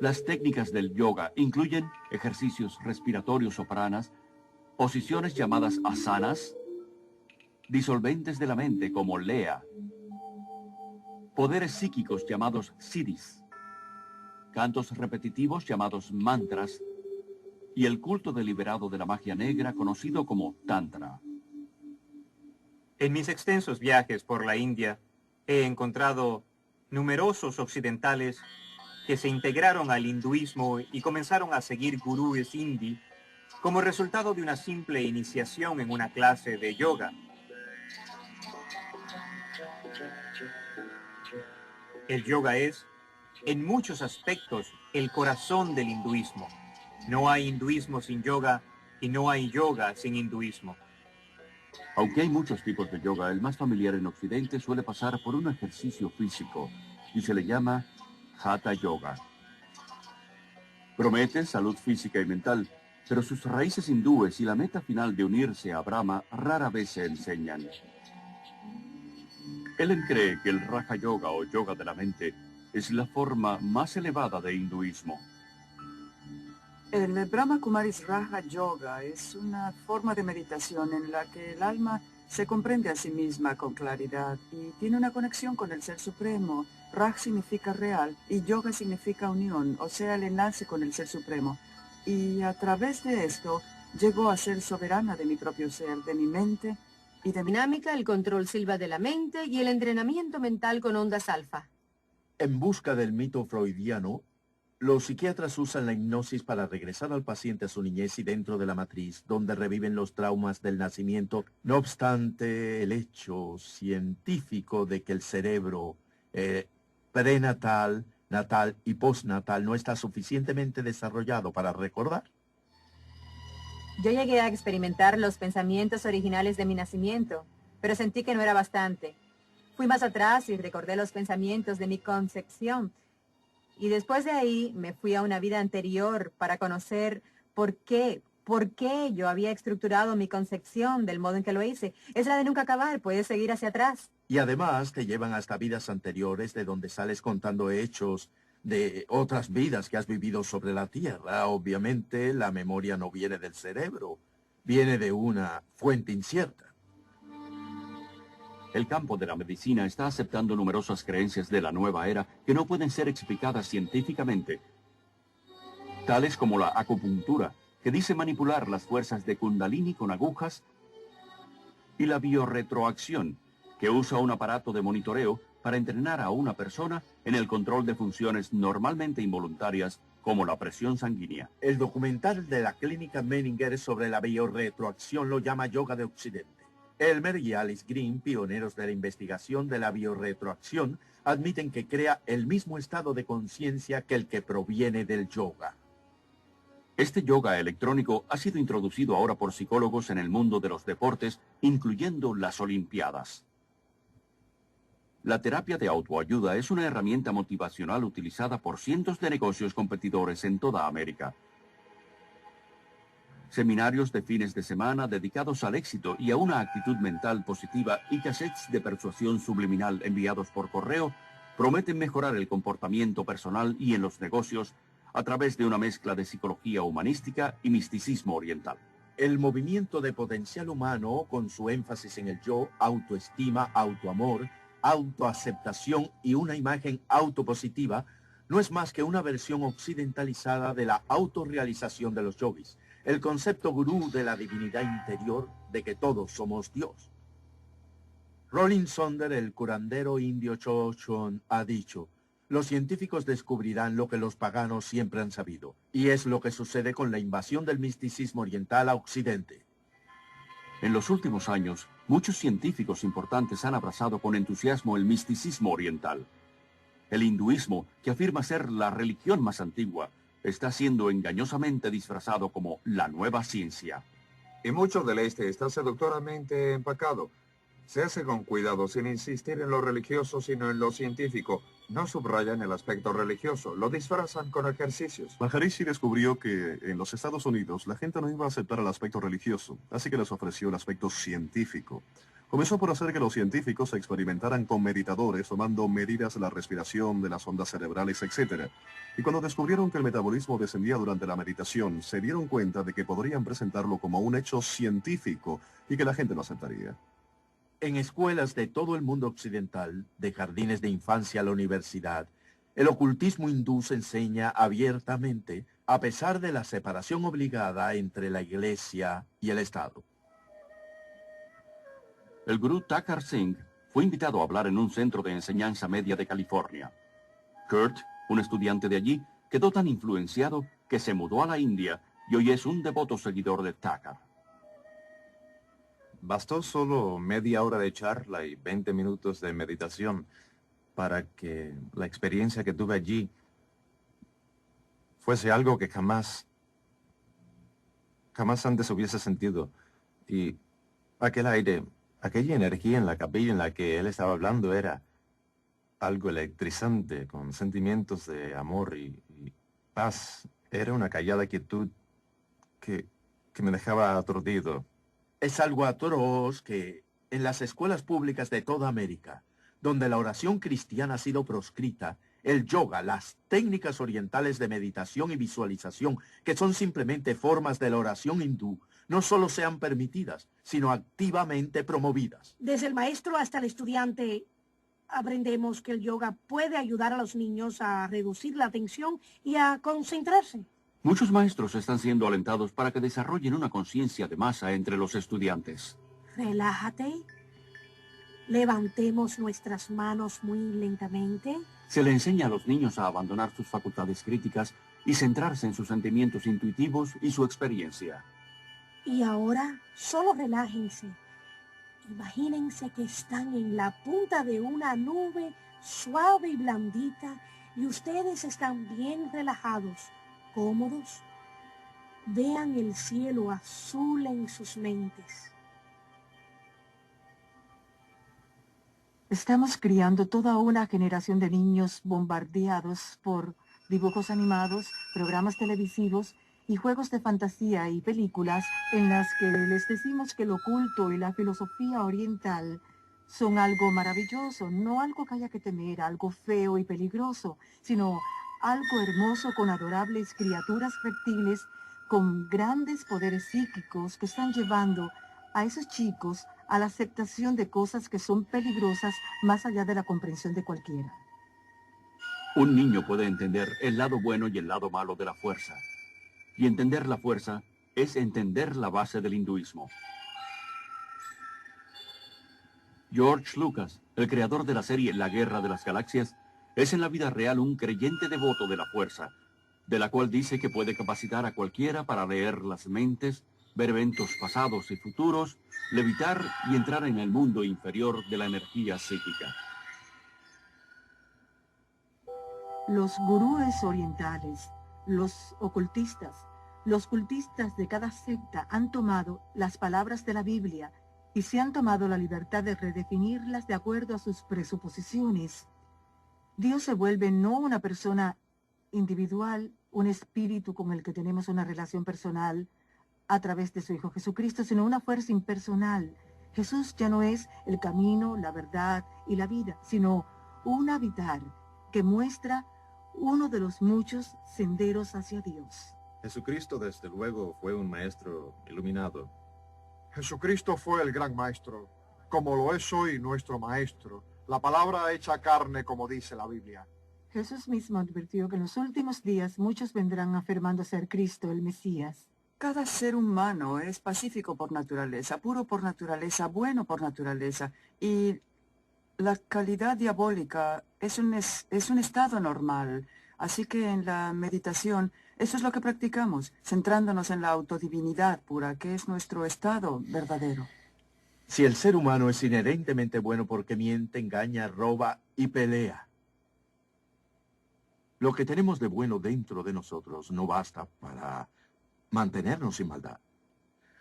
Speaker 1: Las técnicas del yoga incluyen ejercicios respiratorios o pranas, posiciones llamadas asanas, disolventes de la mente como lea, poderes psíquicos llamados siddhis, cantos repetitivos llamados mantras y el culto deliberado de la magia negra conocido como tantra.
Speaker 2: En mis extensos viajes por la India, he encontrado numerosos occidentales que se integraron al hinduismo y comenzaron a seguir gurúes hindi como resultado de una simple iniciación en una clase de yoga. El yoga es, en muchos aspectos, el corazón del hinduismo. No hay hinduismo sin yoga y no hay yoga sin hinduismo.
Speaker 1: Aunque hay muchos tipos de yoga, el más familiar en Occidente suele pasar por un ejercicio físico y se le llama Hatha Yoga. Promete salud física y mental, pero sus raíces hindúes y la meta final de unirse a Brahma rara vez se enseñan. Ellen cree que el Raja Yoga o yoga de la mente es la forma más elevada de hinduismo.
Speaker 11: El Brahma Kumaris Raja Yoga es una forma de meditación en la que el alma se comprende a sí misma con claridad y tiene una conexión con el Ser Supremo. Raj significa real y yoga significa unión, o sea, el enlace con el Ser Supremo. Y a través de esto llego a ser soberana de mi propio ser, de mi mente y de mi
Speaker 7: Dinámica, el control silva de la mente y el entrenamiento mental con ondas alfa.
Speaker 16: En busca del mito freudiano, los psiquiatras usan la hipnosis para regresar al paciente a su niñez y dentro de la matriz, donde reviven los traumas del nacimiento. No obstante, el hecho científico de que el cerebro prenatal, natal y postnatal no está suficientemente desarrollado para recordar.
Speaker 10: Yo llegué a experimentar los pensamientos originales de mi nacimiento, pero sentí que no era bastante. Fui más atrás y recordé los pensamientos de mi concepción. Y después de ahí me fui a una vida anterior para conocer por qué yo había estructurado mi concepción del modo en que lo hice. Es la de nunca acabar, puedes seguir hacia atrás.
Speaker 16: Y además te llevan hasta vidas anteriores de donde sales contando hechos de otras vidas que has vivido sobre la Tierra. Obviamente la memoria no viene del cerebro, viene de una fuente incierta.
Speaker 1: El campo de la medicina está aceptando numerosas creencias de la nueva era que no pueden ser explicadas científicamente, tales como la acupuntura, que dice manipular las fuerzas de Kundalini con agujas, y la biorretroacción, que usa un aparato de monitoreo para entrenar a una persona en el control de funciones normalmente involuntarias como la presión sanguínea.
Speaker 16: El documental de la clínica Menninger sobre la biorretroacción lo llama Yoga de Occidente. Elmer y Alice Green, pioneros de la investigación de la biorretroacción, admiten que crea el mismo estado de conciencia que el que proviene del yoga.
Speaker 1: Este yoga electrónico ha sido introducido ahora por psicólogos en el mundo de los deportes, incluyendo las Olimpiadas. La terapia de autoayuda es una herramienta motivacional utilizada por cientos de negocios competidores en toda América. Seminarios de fines de semana dedicados al éxito y a una actitud mental positiva y cassettes de persuasión subliminal enviados por correo prometen mejorar el comportamiento personal y en los negocios a través de una mezcla de psicología humanística y misticismo oriental.
Speaker 16: El movimiento de potencial humano, con su énfasis en el yo, autoestima, autoamor, autoaceptación y una imagen autopositiva, no es más que una versión occidentalizada de la autorrealización de los yogis, el concepto gurú de la divinidad interior de que todos somos Dios. Rolling Sonder, el curandero indio Chochon, ha dicho: los científicos descubrirán lo que los paganos siempre han sabido, y es lo que sucede con la invasión del misticismo oriental a Occidente.
Speaker 1: En los últimos años, muchos científicos importantes han abrazado con entusiasmo el misticismo oriental. El hinduismo, que afirma ser la religión más antigua, está siendo engañosamente disfrazado como la nueva ciencia.
Speaker 6: Y mucho del este está seductoramente empacado. Se hace con cuidado, sin insistir en lo religioso, sino en lo científico. No subrayan el aspecto religioso, lo disfrazan con ejercicios.
Speaker 14: Maharishi descubrió que en los Estados Unidos la gente no iba a aceptar el aspecto religioso, así que les ofreció el aspecto científico. Comenzó por hacer que los científicos experimentaran con meditadores, tomando medidas de la respiración, de las ondas cerebrales, etc. Y cuando descubrieron que el metabolismo descendía durante la meditación, se dieron cuenta de que podrían presentarlo como un hecho científico y que la gente lo aceptaría.
Speaker 16: En escuelas de todo el mundo occidental, de jardines de infancia a la universidad, el ocultismo hindú se enseña abiertamente, a pesar de la separación obligada entre la Iglesia y el Estado.
Speaker 1: El gurú Thakur Singh fue invitado a hablar en un centro de enseñanza media de California. Kurt, un estudiante de allí, quedó tan influenciado que se mudó a la India y hoy es un devoto seguidor de Thakur.
Speaker 12: Bastó solo media hora de charla y 20 minutos de meditación para que la experiencia que tuve allí fuese algo que jamás antes hubiese sentido. Y aquel aire, aquella energía en la capilla en la que él estaba hablando era algo electrizante, con sentimientos de amor y paz. Era una callada quietud que me dejaba aturdido.
Speaker 16: Es algo atroz que en las escuelas públicas de toda América, donde la oración cristiana ha sido proscrita, el yoga, las técnicas orientales de meditación y visualización, que son simplemente formas de la oración hindú, no solo sean permitidas, sino activamente promovidas.
Speaker 17: Desde el maestro hasta el estudiante, aprendemos que el yoga puede ayudar a los niños a reducir la tensión y a concentrarse.
Speaker 1: Muchos maestros están siendo alentados para que desarrollen una conciencia de masa entre los estudiantes.
Speaker 17: Relájate. Levantemos nuestras manos muy lentamente.
Speaker 1: Se le enseña a los niños a abandonar sus facultades críticas y centrarse en sus sentimientos intuitivos y su experiencia.
Speaker 17: Y ahora, solo relájense. Imagínense que están en la punta de una nube suave y blandita y ustedes están bien relajados, cómodos. vean el cielo azul en sus mentes.
Speaker 13: Estamos criando toda una generación de niños bombardeados por dibujos animados, programas televisivos y juegos de fantasía y películas en las que les decimos que lo oculto y la filosofía oriental son algo maravilloso, no algo que haya que temer, algo feo y peligroso, sino algo hermoso con adorables criaturas reptiles con grandes poderes psíquicos que están llevando a esos chicos a la aceptación de cosas que son peligrosas más allá de la comprensión de cualquiera.
Speaker 1: Un niño puede entender el lado bueno y el lado malo de la fuerza. Y entender la fuerza es entender la base del hinduismo. George Lucas, el creador de la serie La Guerra de las Galaxias, es en la vida real un creyente devoto de la fuerza, de la cual dice que puede capacitar a cualquiera para leer las mentes, ver eventos pasados y futuros, levitar y entrar en el mundo inferior de la energía psíquica.
Speaker 13: Los gurúes orientales, los ocultistas, los cultistas de cada secta han tomado las palabras de la Biblia y se han tomado la libertad de redefinirlas de acuerdo a sus presuposiciones. Dios se vuelve no una persona individual, un espíritu con el que tenemos una relación personal a través de su Hijo Jesucristo, sino una fuerza impersonal. Jesús ya no es el camino, la verdad y la vida, sino un habitar que muestra uno de los muchos senderos hacia Dios.
Speaker 12: Jesucristo, desde luego, fue un maestro iluminado.
Speaker 4: Jesucristo fue el gran maestro, como lo es hoy nuestro maestro, la palabra hecha carne, como dice la Biblia.
Speaker 13: Jesús mismo advirtió que en los últimos días muchos vendrán afirmando ser Cristo, el Mesías.
Speaker 11: Cada ser humano es pacífico por naturaleza, puro por naturaleza, bueno por naturaleza, y la calidad diabólica es un estado normal. Así que en la meditación, eso es lo que practicamos, centrándonos en la autodivinidad pura, que es nuestro estado verdadero.
Speaker 16: Si el ser humano es inherentemente bueno porque miente, engaña, roba y pelea,
Speaker 1: lo que tenemos de bueno dentro de nosotros no basta para mantenernos sin maldad.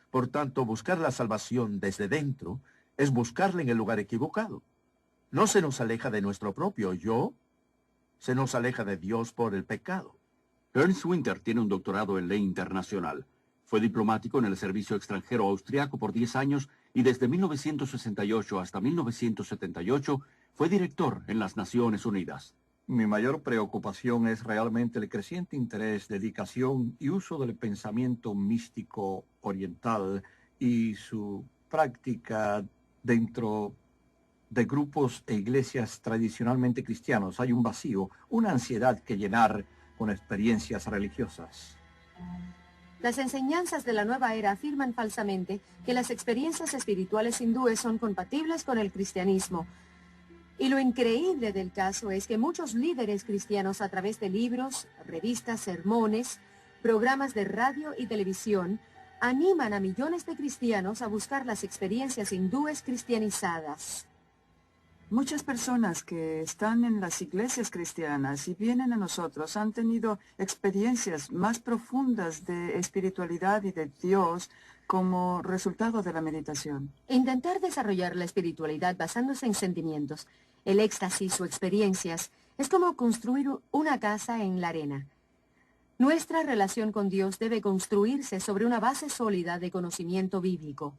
Speaker 16: por tanto, buscar la salvación desde dentro es buscarla en el lugar equivocado. No se nos aleja de nuestro propio yo, se nos aleja de Dios por el pecado.
Speaker 1: Ernst Winter tiene un doctorado en ley internacional. Fue diplomático en el servicio extranjero austriaco por 10 años y desde 1968 hasta 1978 fue director en las Naciones Unidas.
Speaker 18: Mi mayor preocupación es realmente el creciente interés, dedicación y uso del pensamiento místico oriental y su práctica dentro de grupos e iglesias tradicionalmente cristianos. Hay un vacío, una ansiedad que llenar con experiencias religiosas.
Speaker 7: Las enseñanzas de la nueva era afirman falsamente que las experiencias espirituales hindúes son compatibles con el cristianismo. Y lo increíble del caso es que muchos líderes cristianos a través de libros, revistas, sermones, programas de radio y televisión animan a millones de cristianos a buscar las experiencias hindúes cristianizadas.
Speaker 11: Muchas personas que están en las iglesias cristianas y vienen a nosotros han tenido experiencias más profundas de espiritualidad y de Dios como resultado de la meditación.
Speaker 7: Intentar desarrollar la espiritualidad basándose en sentimientos, el éxtasis o experiencias, es como construir una casa en la arena. Nuestra relación con Dios debe construirse sobre una base sólida de conocimiento bíblico.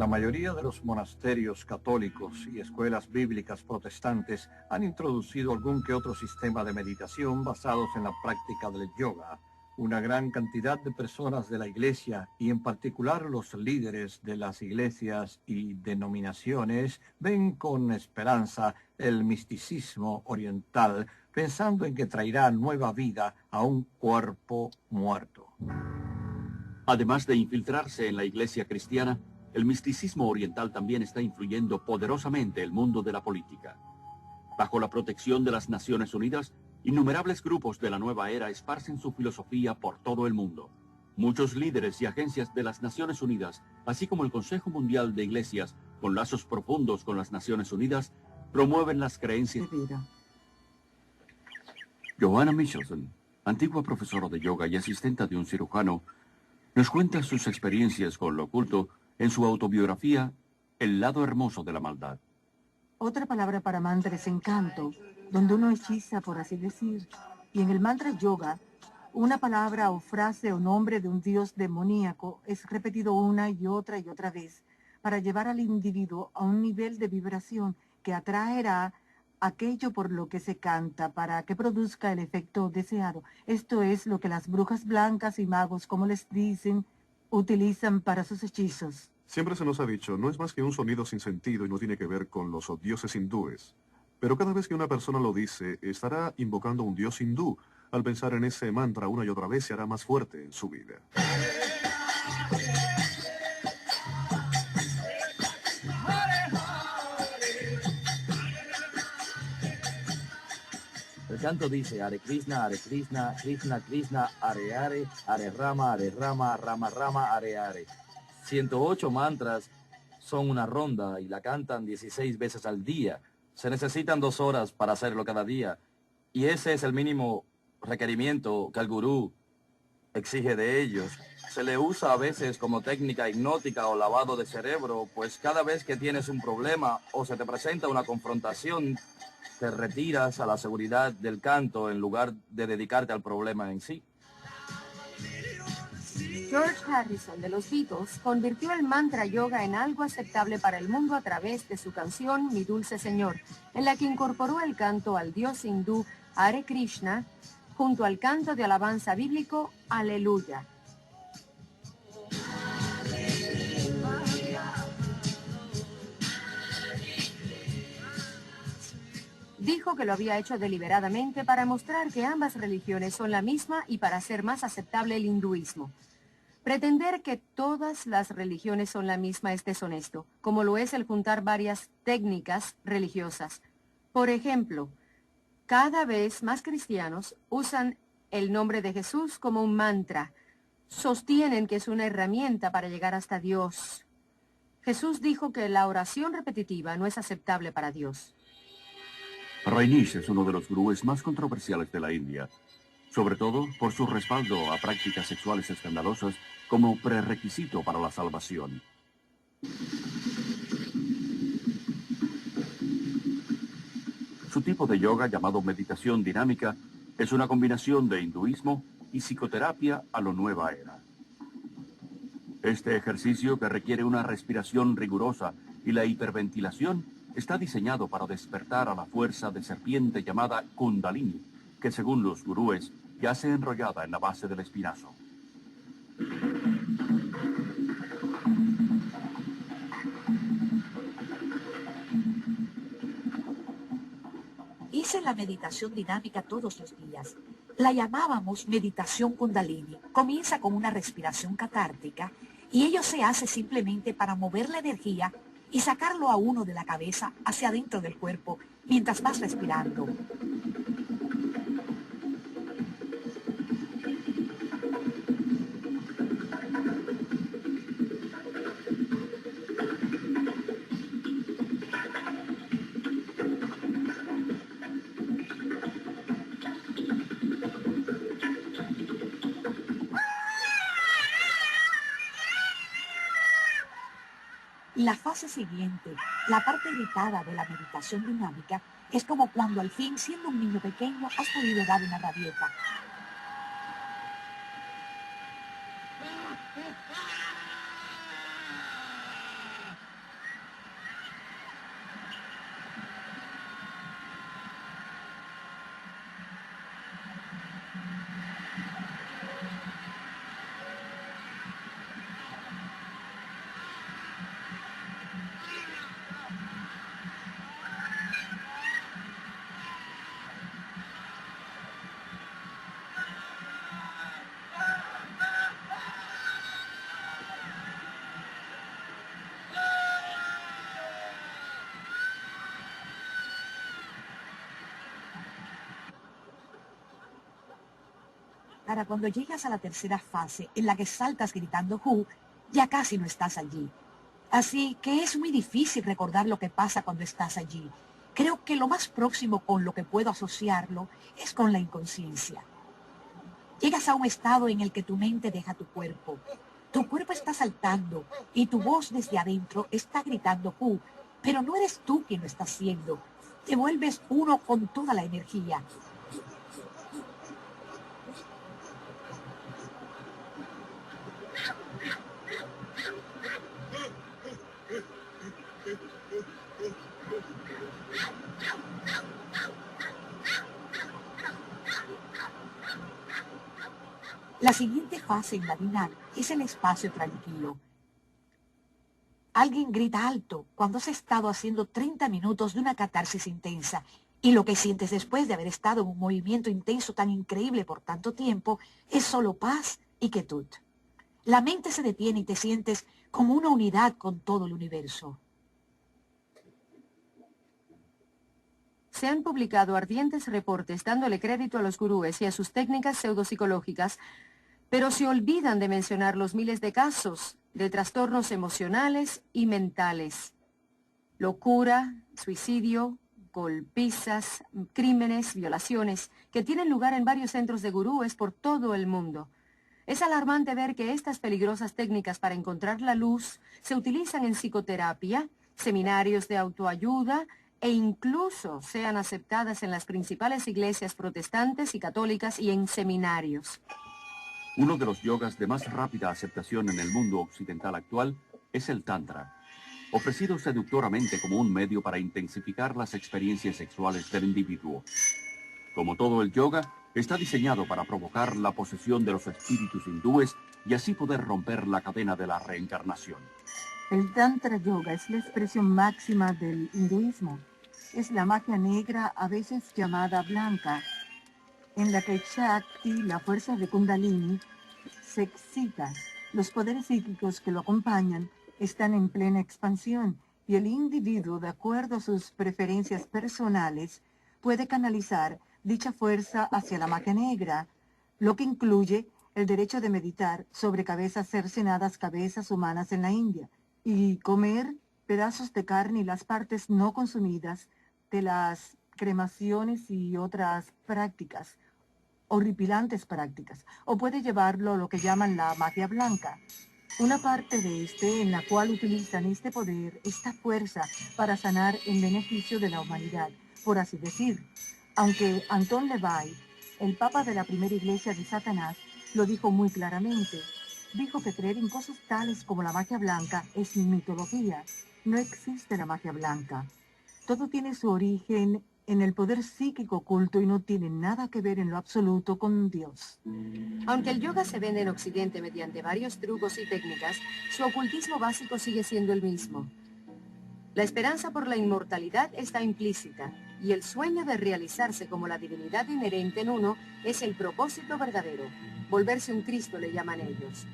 Speaker 18: La mayoría de los monasterios católicos y escuelas bíblicas protestantes han introducido algún que otro sistema de meditación basados en la práctica del yoga. Una gran cantidad de personas de la iglesia, y en particular los líderes de las iglesias y denominaciones, ven con esperanza el misticismo oriental, pensando en que traerá nueva vida a un cuerpo muerto.
Speaker 1: Además de infiltrarse en la iglesia cristiana, el misticismo oriental también está influyendo poderosamente el mundo de la política. Bajo la protección de las Naciones Unidas, innumerables grupos de la nueva era esparcen su filosofía por todo el mundo. Muchos líderes y agencias de las Naciones Unidas, así como el Consejo Mundial de Iglesias, con lazos profundos con las Naciones Unidas, promueven las creencias
Speaker 11: de vida.
Speaker 1: Joanna Michelson, antigua profesora de yoga y asistenta de un cirujano, Nos cuenta sus experiencias con lo oculto en su autobiografía El lado hermoso de la maldad.
Speaker 13: Otra palabra para mantra es encanto, donde uno hechiza, por así decir. Y en el mantra yoga, una palabra o frase o nombre de un dios demoníaco es repetido una y otra vez para llevar al individuo a un nivel de vibración que atraerá aquello por lo que se canta para que produzca el efecto deseado. Esto es lo que las brujas blancas y magos, como les dicen, utilizan para sus hechizos.
Speaker 14: Siempre se nos ha dicho, no es más que un sonido sin sentido y no tiene que ver con los dioses hindúes. Pero cada vez que una persona lo dice, estará invocando a un dios hindú. Al pensar en ese mantra una y otra vez, se hará más fuerte en su vida.
Speaker 9: El canto dice, Hare Krishna, Krishna Krishna, Hare Hare, Hare Rama, Rama Rama, Hare Hare. 108 mantras son una ronda y la cantan 16 veces al día. Se necesitan 2 horas para hacerlo cada día. Y ese es el mínimo requerimiento que el gurú exige de ellos. Se le usa a veces como técnica hipnótica o lavado de cerebro, pues cada vez que tienes un problema o se te presenta una confrontación, te retiras a la seguridad del canto en lugar de dedicarte al problema en sí.
Speaker 7: George Harrison de los Beatles convirtió el mantra yoga en algo aceptable para el mundo a través de su canción Mi Dulce Señor, en la que incorporó el canto al dios hindú Hare Krishna junto al canto de alabanza bíblico Aleluya. Dijo que lo había hecho deliberadamente para mostrar que ambas religiones son la misma y para hacer más aceptable el hinduismo. Pretender que todas las religiones son la misma es deshonesto, como lo es el juntar varias técnicas religiosas. Por ejemplo, cada vez más cristianos usan el nombre de Jesús como un mantra. Sostienen que es una herramienta para llegar hasta Dios. Jesús dijo que la oración repetitiva no es aceptable para Dios.
Speaker 1: Rajneesh es uno de los gurúes más controversiales de la India, sobre todo por su respaldo a prácticas sexuales escandalosas como prerequisito para la salvación. Su tipo de yoga, llamado meditación dinámica, es una combinación de hinduismo y psicoterapia a lo nueva era. Este ejercicio, que requiere una respiración rigurosa y la hiperventilación, está diseñado para despertar a la fuerza de serpiente llamada Kundalini, que según los gurúes yace enrollada en la base del espinazo.
Speaker 15: Hice la meditación dinámica todos los días. La llamábamos meditación Kundalini. Comienza con una respiración catártica y ello se hace simplemente para mover la energía y sacarlo a uno de la cabeza hacia adentro del cuerpo mientras vas respirando. La fase siguiente, la parte irritada de la meditación dinámica, es como cuando al fin, siendo un niño pequeño, has podido dar una rabieta. Para cuando llegas a la tercera fase, en la que saltas gritando "Hu", ya casi no estás allí. Así que es muy difícil recordar lo que pasa cuando estás allí. Creo que lo más próximo con lo que puedo asociarlo es con la inconsciencia. Llegas a un estado en el que tu mente deja tu cuerpo. Tu cuerpo está saltando y tu voz desde adentro está gritando ¡Q! Pero no eres tú quien lo está haciendo. Te vuelves uno con toda la energía. La siguiente fase en la dinámica es el espacio tranquilo. Alguien grita alto cuando has estado haciendo 30 minutos de una catarsis intensa y lo que sientes después de haber estado en un movimiento intenso tan increíble por tanto tiempo es solo paz y quietud. La mente se detiene y te sientes como una unidad con todo el universo.
Speaker 7: Se han publicado ardientes reportes dándole crédito a los gurúes y a sus técnicas pseudopsicológicas, pero se olvidan de mencionar los miles de casos de trastornos emocionales y mentales. Locura, suicidio, golpizas, crímenes, violaciones, que tienen lugar en varios centros de gurúes por todo el mundo. Es alarmante ver que estas peligrosas técnicas para encontrar la luz se utilizan en psicoterapia, seminarios de autoayuda e incluso sean aceptadas en las principales iglesias protestantes y católicas y en seminarios.
Speaker 1: Uno de los yogas de más rápida aceptación en el mundo occidental actual es el Tantra, ofrecido seductoramente como un medio para intensificar las experiencias sexuales del individuo. Como todo el yoga, está diseñado para provocar la posesión de los espíritus hindúes y así poder romper la cadena de la reencarnación.
Speaker 13: El Tantra Yoga es la expresión máxima del hinduismo. Es la magia negra, a veces llamada blanca, en la que Shakti, la fuerza de Kundalini, se excita. Los poderes psíquicos que lo acompañan están en plena expansión y el individuo, de acuerdo a sus preferencias personales, puede canalizar dicha fuerza hacia la magia negra, lo que incluye el derecho de meditar sobre cabezas cercenadas, cabezas humanas en la India, y comer pedazos de carne y las partes no consumidas de las cremaciones y otras prácticas, horripilantes prácticas, o puede llevarlo a lo que llaman la magia blanca, una parte de en la cual utilizan este poder, esta fuerza, para sanar en beneficio de la humanidad, por así decir. Aunque Anton LaVey, el papa de la primera iglesia de Satanás, lo dijo muy claramente. Dijo que creer en cosas tales como la magia blanca es mitología. No existe la magia blanca. Todo tiene su origen en el poder psíquico oculto y no tiene nada que ver en lo absoluto con Dios.
Speaker 7: Aunque el yoga se vende en Occidente mediante varios trucos y técnicas, su ocultismo básico sigue siendo el mismo. La esperanza por la inmortalidad está implícita, y el sueño de realizarse como la divinidad inherente en uno es el propósito verdadero. Volverse un Cristo le llaman ellos.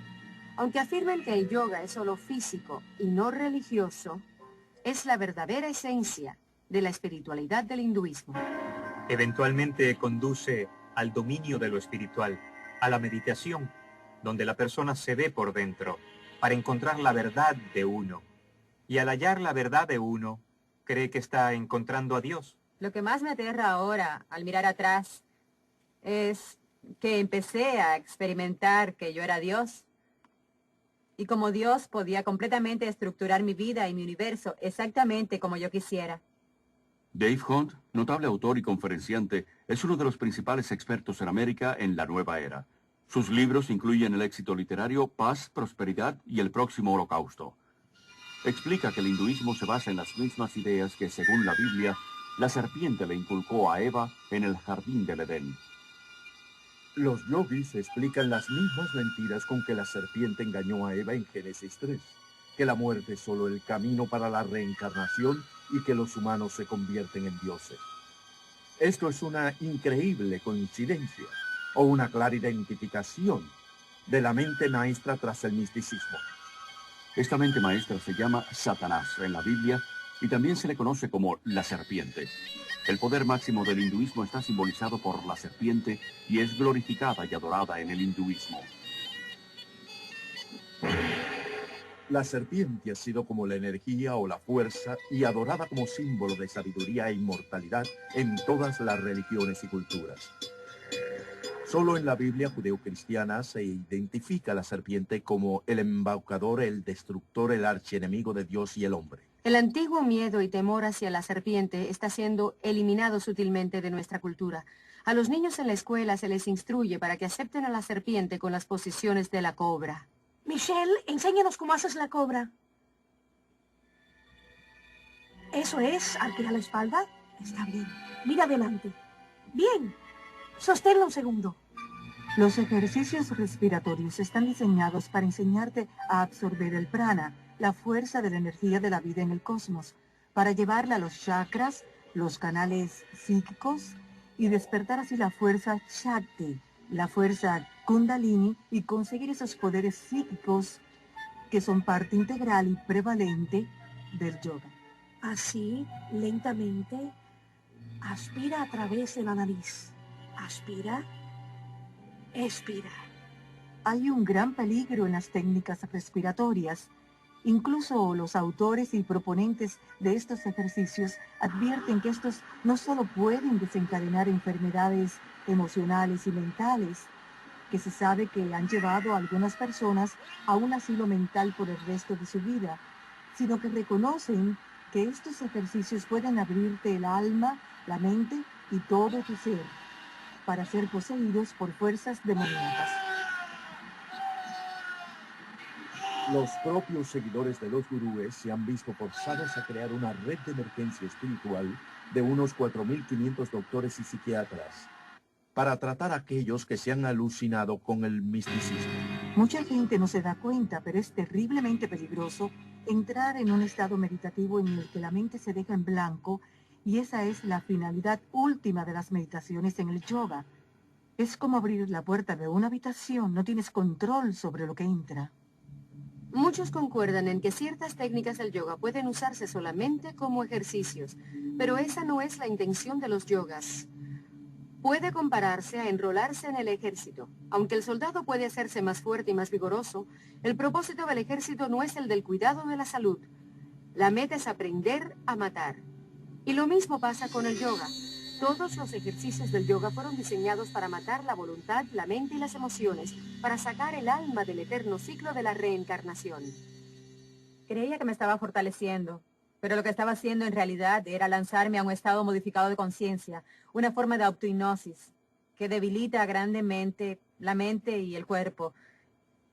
Speaker 7: Aunque afirmen que el yoga es solo físico y no religioso, es la verdadera esencia de la espiritualidad del hinduismo.
Speaker 2: Eventualmente conduce al dominio de lo espiritual, a la meditación, donde la persona se ve por dentro para encontrar la verdad de uno. Y al hallar la verdad de uno, cree que está encontrando a Dios.
Speaker 10: Lo que más me aterra ahora, al mirar atrás, es que empecé a experimentar que yo era Dios. Y como Dios podía completamente estructurar mi vida y mi universo exactamente como yo quisiera.
Speaker 1: Dave Hunt, notable autor y conferenciante, es uno de los principales expertos en América en la nueva era. Sus libros incluyen el éxito literario Paz, Prosperidad y el próximo Holocausto. Explica que el hinduismo se basa en las mismas ideas que, según la Biblia, la serpiente le inculcó a Eva en el jardín del Edén.
Speaker 16: Los yogis explican las mismas mentiras con que la serpiente engañó a Eva en Génesis 3, que la muerte es solo el camino para la reencarnación y que los humanos se convierten en dioses. Esto es una increíble coincidencia o una clara identificación de la mente maestra tras el misticismo.
Speaker 1: Esta mente maestra se llama Satanás en la Biblia y también se le conoce como la serpiente. El poder máximo del hinduismo está simbolizado por la serpiente y es glorificada y adorada en el hinduismo.
Speaker 16: La serpiente ha sido como la energía o la fuerza y adorada como símbolo de sabiduría e inmortalidad en todas las religiones y culturas. Solo en la Biblia judeocristiana se identifica a la serpiente como el embaucador, el destructor, el archienemigo de Dios y el hombre.
Speaker 7: El antiguo miedo y temor hacia la serpiente está siendo eliminado sutilmente de nuestra cultura. A los niños en la escuela se les instruye para que acepten a la serpiente con las posiciones de la cobra.
Speaker 17: Michelle, enséñanos cómo haces la cobra. Eso es, arquea la espalda. Está bien. Mira adelante. Bien. Sosténlo un segundo.
Speaker 13: Los ejercicios respiratorios están diseñados para enseñarte a absorber el prana, la fuerza de la energía de la vida en el cosmos, para llevarla a los chakras, los canales psíquicos, y despertar así la fuerza Shakti, la fuerza Kundalini, y conseguir esos poderes psíquicos que son parte integral y prevalente del yoga.
Speaker 17: Así, lentamente, aspira a través de la nariz. Aspira, expira.
Speaker 13: Hay un gran peligro en las técnicas respiratorias. Incluso los autores y proponentes de estos ejercicios advierten que estos no solo pueden desencadenar enfermedades emocionales y mentales, que se sabe que han llevado a algunas personas a un asilo mental por el resto de su vida, sino que reconocen que estos ejercicios pueden abrirte el alma, la mente y todo tu ser, para ser poseídos por fuerzas demoníacas.
Speaker 16: Los propios seguidores de los gurúes se han visto forzados a crear una red de emergencia espiritual de unos 4.500 doctores y psiquiatras para tratar a aquellos que se han alucinado con el misticismo.
Speaker 13: Mucha gente no se da cuenta, pero es terriblemente peligroso entrar en un estado meditativo en el que la mente se deja en blanco, y esa es la finalidad última de las meditaciones en el yoga. Es como abrir la puerta de una habitación, no tienes control sobre lo que entra.
Speaker 7: Muchos concuerdan en que ciertas técnicas del yoga pueden usarse solamente como ejercicios, pero esa no es la intención de los yogas. Puede compararse a enrolarse en el ejército. Aunque el soldado puede hacerse más fuerte y más vigoroso, el propósito del ejército no es el del cuidado de la salud. La meta es aprender a matar. Y lo mismo pasa con el yoga. Todos los ejercicios del yoga fueron diseñados para matar la voluntad, la mente y las emociones, para sacar el alma del eterno ciclo de la reencarnación.
Speaker 10: Creía que me estaba fortaleciendo, pero lo que estaba haciendo en realidad era lanzarme a un estado modificado de conciencia, una forma de autohipnosis que debilita grandemente la mente y el cuerpo.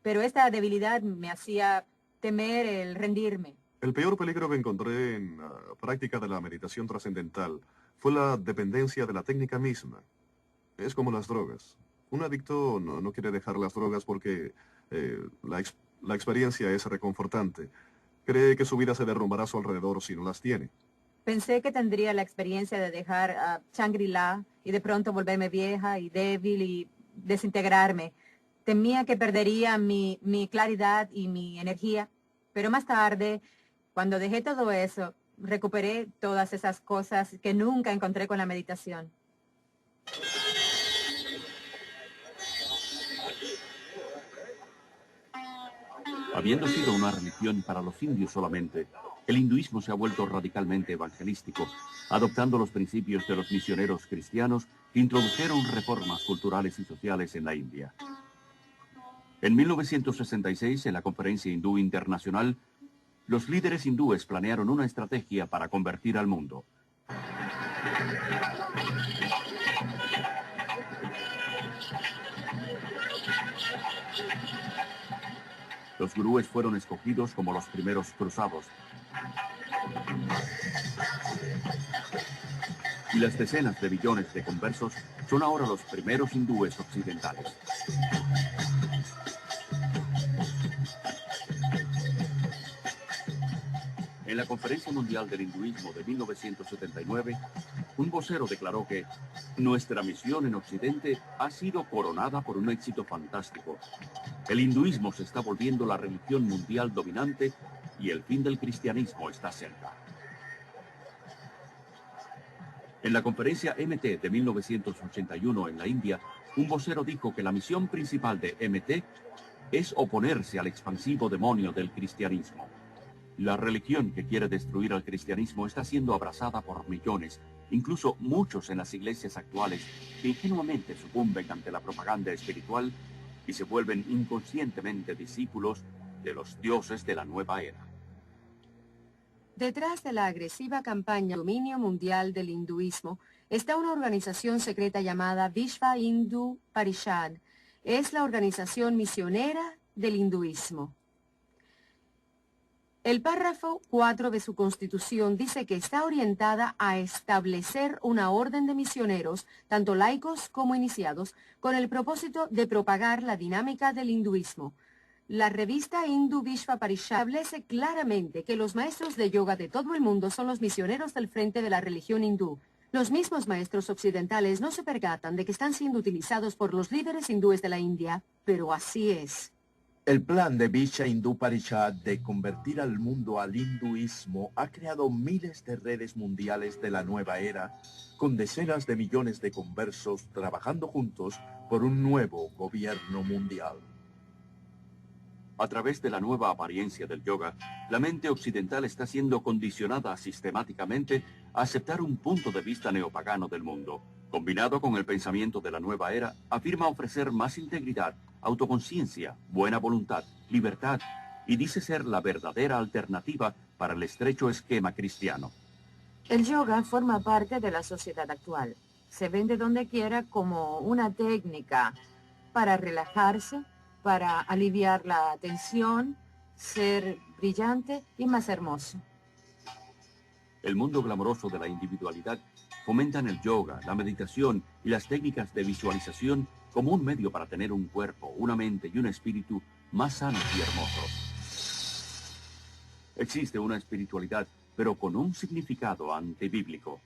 Speaker 10: Pero esta debilidad me hacía temer el rendirme.
Speaker 14: El peor peligro que encontré en la práctica de la meditación trascendental fue la dependencia de la técnica misma. Es como las drogas. Un adicto no quiere dejar las drogas porque la experiencia es reconfortante. Cree que su vida se derrumbará a su alrededor si no las tiene.
Speaker 10: Pensé que tendría la experiencia de dejar a Shangri-La y de pronto volverme vieja y débil y desintegrarme. Temía que perdería mi claridad y mi energía. Pero más tarde, cuando dejé todo eso, recuperé todas esas cosas que nunca encontré con la meditación.
Speaker 1: Habiendo sido una religión para los indios solamente, el hinduismo se ha vuelto radicalmente evangelístico, adoptando los principios de los misioneros cristianos que introdujeron reformas culturales y sociales en la India. En 1966, en la Conferencia Hindú Internacional, los líderes hindúes planearon una estrategia para convertir al mundo. Los gurúes fueron escogidos como los primeros cruzados. Y las decenas de millones de conversos son ahora los primeros hindúes occidentales. En la Conferencia Mundial del Hinduismo de 1979, un vocero declaró que nuestra misión en Occidente ha sido coronada por un éxito fantástico. El hinduismo se está volviendo la religión mundial dominante y el fin del cristianismo está cerca. En la conferencia MT de 1981 en la India, un vocero dijo que la misión principal de MT es oponerse al expansivo demonio del cristianismo. La religión que quiere destruir al cristianismo está siendo abrazada por millones, incluso muchos en las iglesias actuales, que ingenuamente sucumben ante la propaganda espiritual y se vuelven inconscientemente discípulos de los dioses de la nueva era.
Speaker 7: Detrás de la agresiva campaña de dominio mundial del hinduismo está una organización secreta llamada Vishva Hindu Parishad. Es la organización misionera del hinduismo. El párrafo 4 de su constitución dice que está orientada a establecer una orden de misioneros, tanto laicos como iniciados, con el propósito de propagar la dinámica del hinduismo. La revista Hindu Vishva Parishad establece claramente que los maestros de yoga de todo el mundo son los misioneros del frente de la religión hindú. Los mismos maestros occidentales no se percatan de que están siendo utilizados por los líderes hindúes de la India, pero así es.
Speaker 16: El plan de Vishva Hindu Parishad de convertir al mundo al hinduismo ha creado miles de redes mundiales de la nueva era, con decenas de millones de conversos trabajando juntos por un nuevo gobierno mundial.
Speaker 1: A través de la nueva apariencia del yoga, la mente occidental está siendo condicionada sistemáticamente a aceptar un punto de vista neopagano del mundo. Combinado con el pensamiento de la nueva era, afirma ofrecer más integridad, autoconciencia, buena voluntad, libertad, y dice ser la verdadera alternativa para el estrecho esquema cristiano.
Speaker 10: El yoga forma parte de la sociedad actual. Se vende donde quiera como una técnica para relajarse, para aliviar la tensión, ser brillante y más hermoso.
Speaker 1: El mundo glamoroso de la individualidad fomentan el yoga, la meditación y las técnicas de visualización como un medio para tener un cuerpo, una mente y un espíritu más sanos y hermosos. Existe una espiritualidad, pero con un significado antibíblico.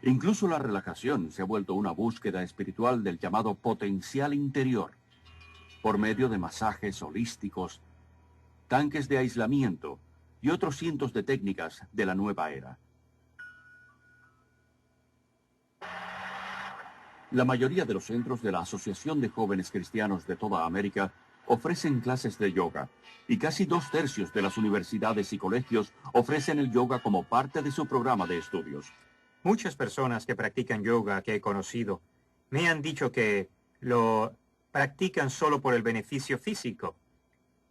Speaker 1: Incluso la relajación se ha vuelto una búsqueda espiritual del llamado potencial interior, por medio de masajes holísticos, tanques de aislamiento y otros cientos de técnicas de la nueva era. La mayoría de los centros de la Asociación de Jóvenes Cristianos de toda América ofrecen clases de yoga, y casi 2/3 de las universidades y colegios ofrecen el yoga como parte de su programa de estudios.
Speaker 2: Muchas personas que practican yoga que he conocido me han dicho que lo practican solo por el beneficio físico.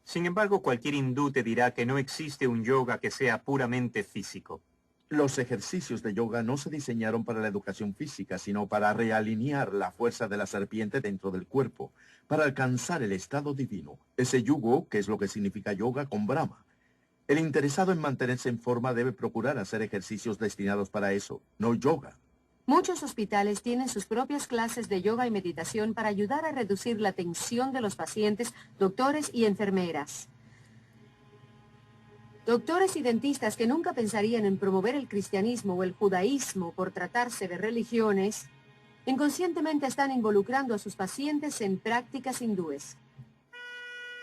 Speaker 2: Sin embargo, cualquier hindú te dirá que no existe un yoga que sea puramente físico.
Speaker 16: Los ejercicios de yoga no se diseñaron para la educación física, sino para realinear la fuerza de la serpiente dentro del cuerpo, para alcanzar el estado divino, ese yugo, que es lo que significa yoga, con Brahma. El interesado en mantenerse en forma debe procurar hacer ejercicios destinados para eso, no yoga.
Speaker 7: Muchos hospitales tienen sus propias clases de yoga y meditación para ayudar a reducir la tensión de los pacientes, doctores y enfermeras. Doctores y dentistas que nunca pensarían en promover el cristianismo o el judaísmo por tratarse de religiones, inconscientemente están involucrando a sus pacientes en prácticas hindúes.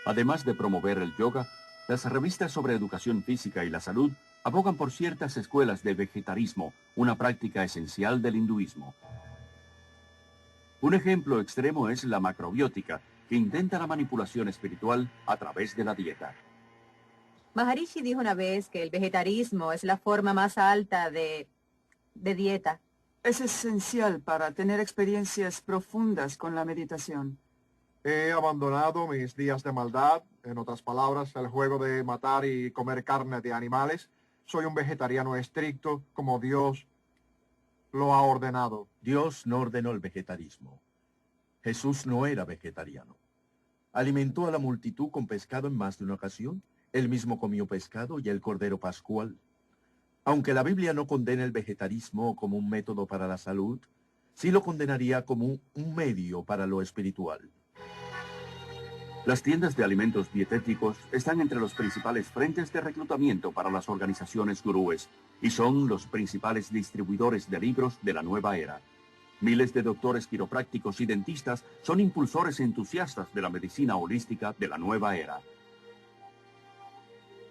Speaker 1: Además de promover el yoga, las revistas sobre educación física y la salud abogan por ciertas escuelas de vegetarismo, una práctica esencial del hinduismo. Un ejemplo extremo es la macrobiótica, que intenta la manipulación espiritual a través de la dieta.
Speaker 10: Maharishi dijo una vez que el vegetarismo es la forma más alta de dieta.
Speaker 11: Es esencial para tener experiencias profundas con la meditación.
Speaker 4: He abandonado mis días de maldad, en otras palabras, el juego de matar y comer carne de animales. Soy un vegetariano estricto, como Dios lo ha ordenado.
Speaker 16: Dios no ordenó el vegetarismo. Jesús no era vegetariano. Alimentó a la multitud con pescado en más de una ocasión. Él mismo comió pescado y el cordero pascual. Aunque la Biblia no condena el vegetarismo como un método para la salud, sí lo condenaría como un medio para lo espiritual.
Speaker 1: Las tiendas de alimentos dietéticos están entre los principales frentes de reclutamiento para las organizaciones gurúes y son los principales distribuidores de libros de la nueva era. Miles de doctores quiroprácticos y dentistas son impulsores entusiastas de la medicina holística de la nueva era.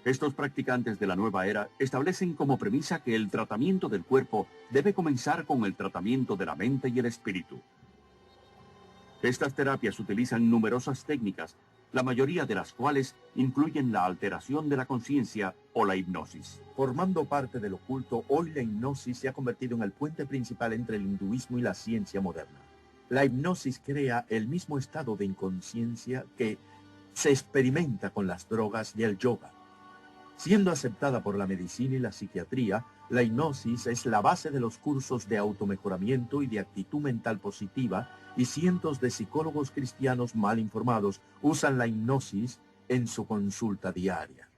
Speaker 1: Estos practicantes de la nueva era establecen como premisa que el tratamiento del cuerpo debe comenzar con el tratamiento de la mente y el espíritu. Estas terapias utilizan numerosas técnicas la mayoría de las cuales incluyen la alteración de la conciencia o la hipnosis.
Speaker 16: Formando parte del oculto, hoy la hipnosis se ha convertido en el puente principal entre el hinduismo y la ciencia moderna. La hipnosis crea el mismo estado de inconsciencia que se experimenta con las drogas y el yoga. Siendo aceptada por la medicina y la psiquiatría, la hipnosis es la base de los cursos de automejoramiento y de actitud mental positiva, y cientos de psicólogos cristianos mal informados usan la hipnosis en su consulta diaria.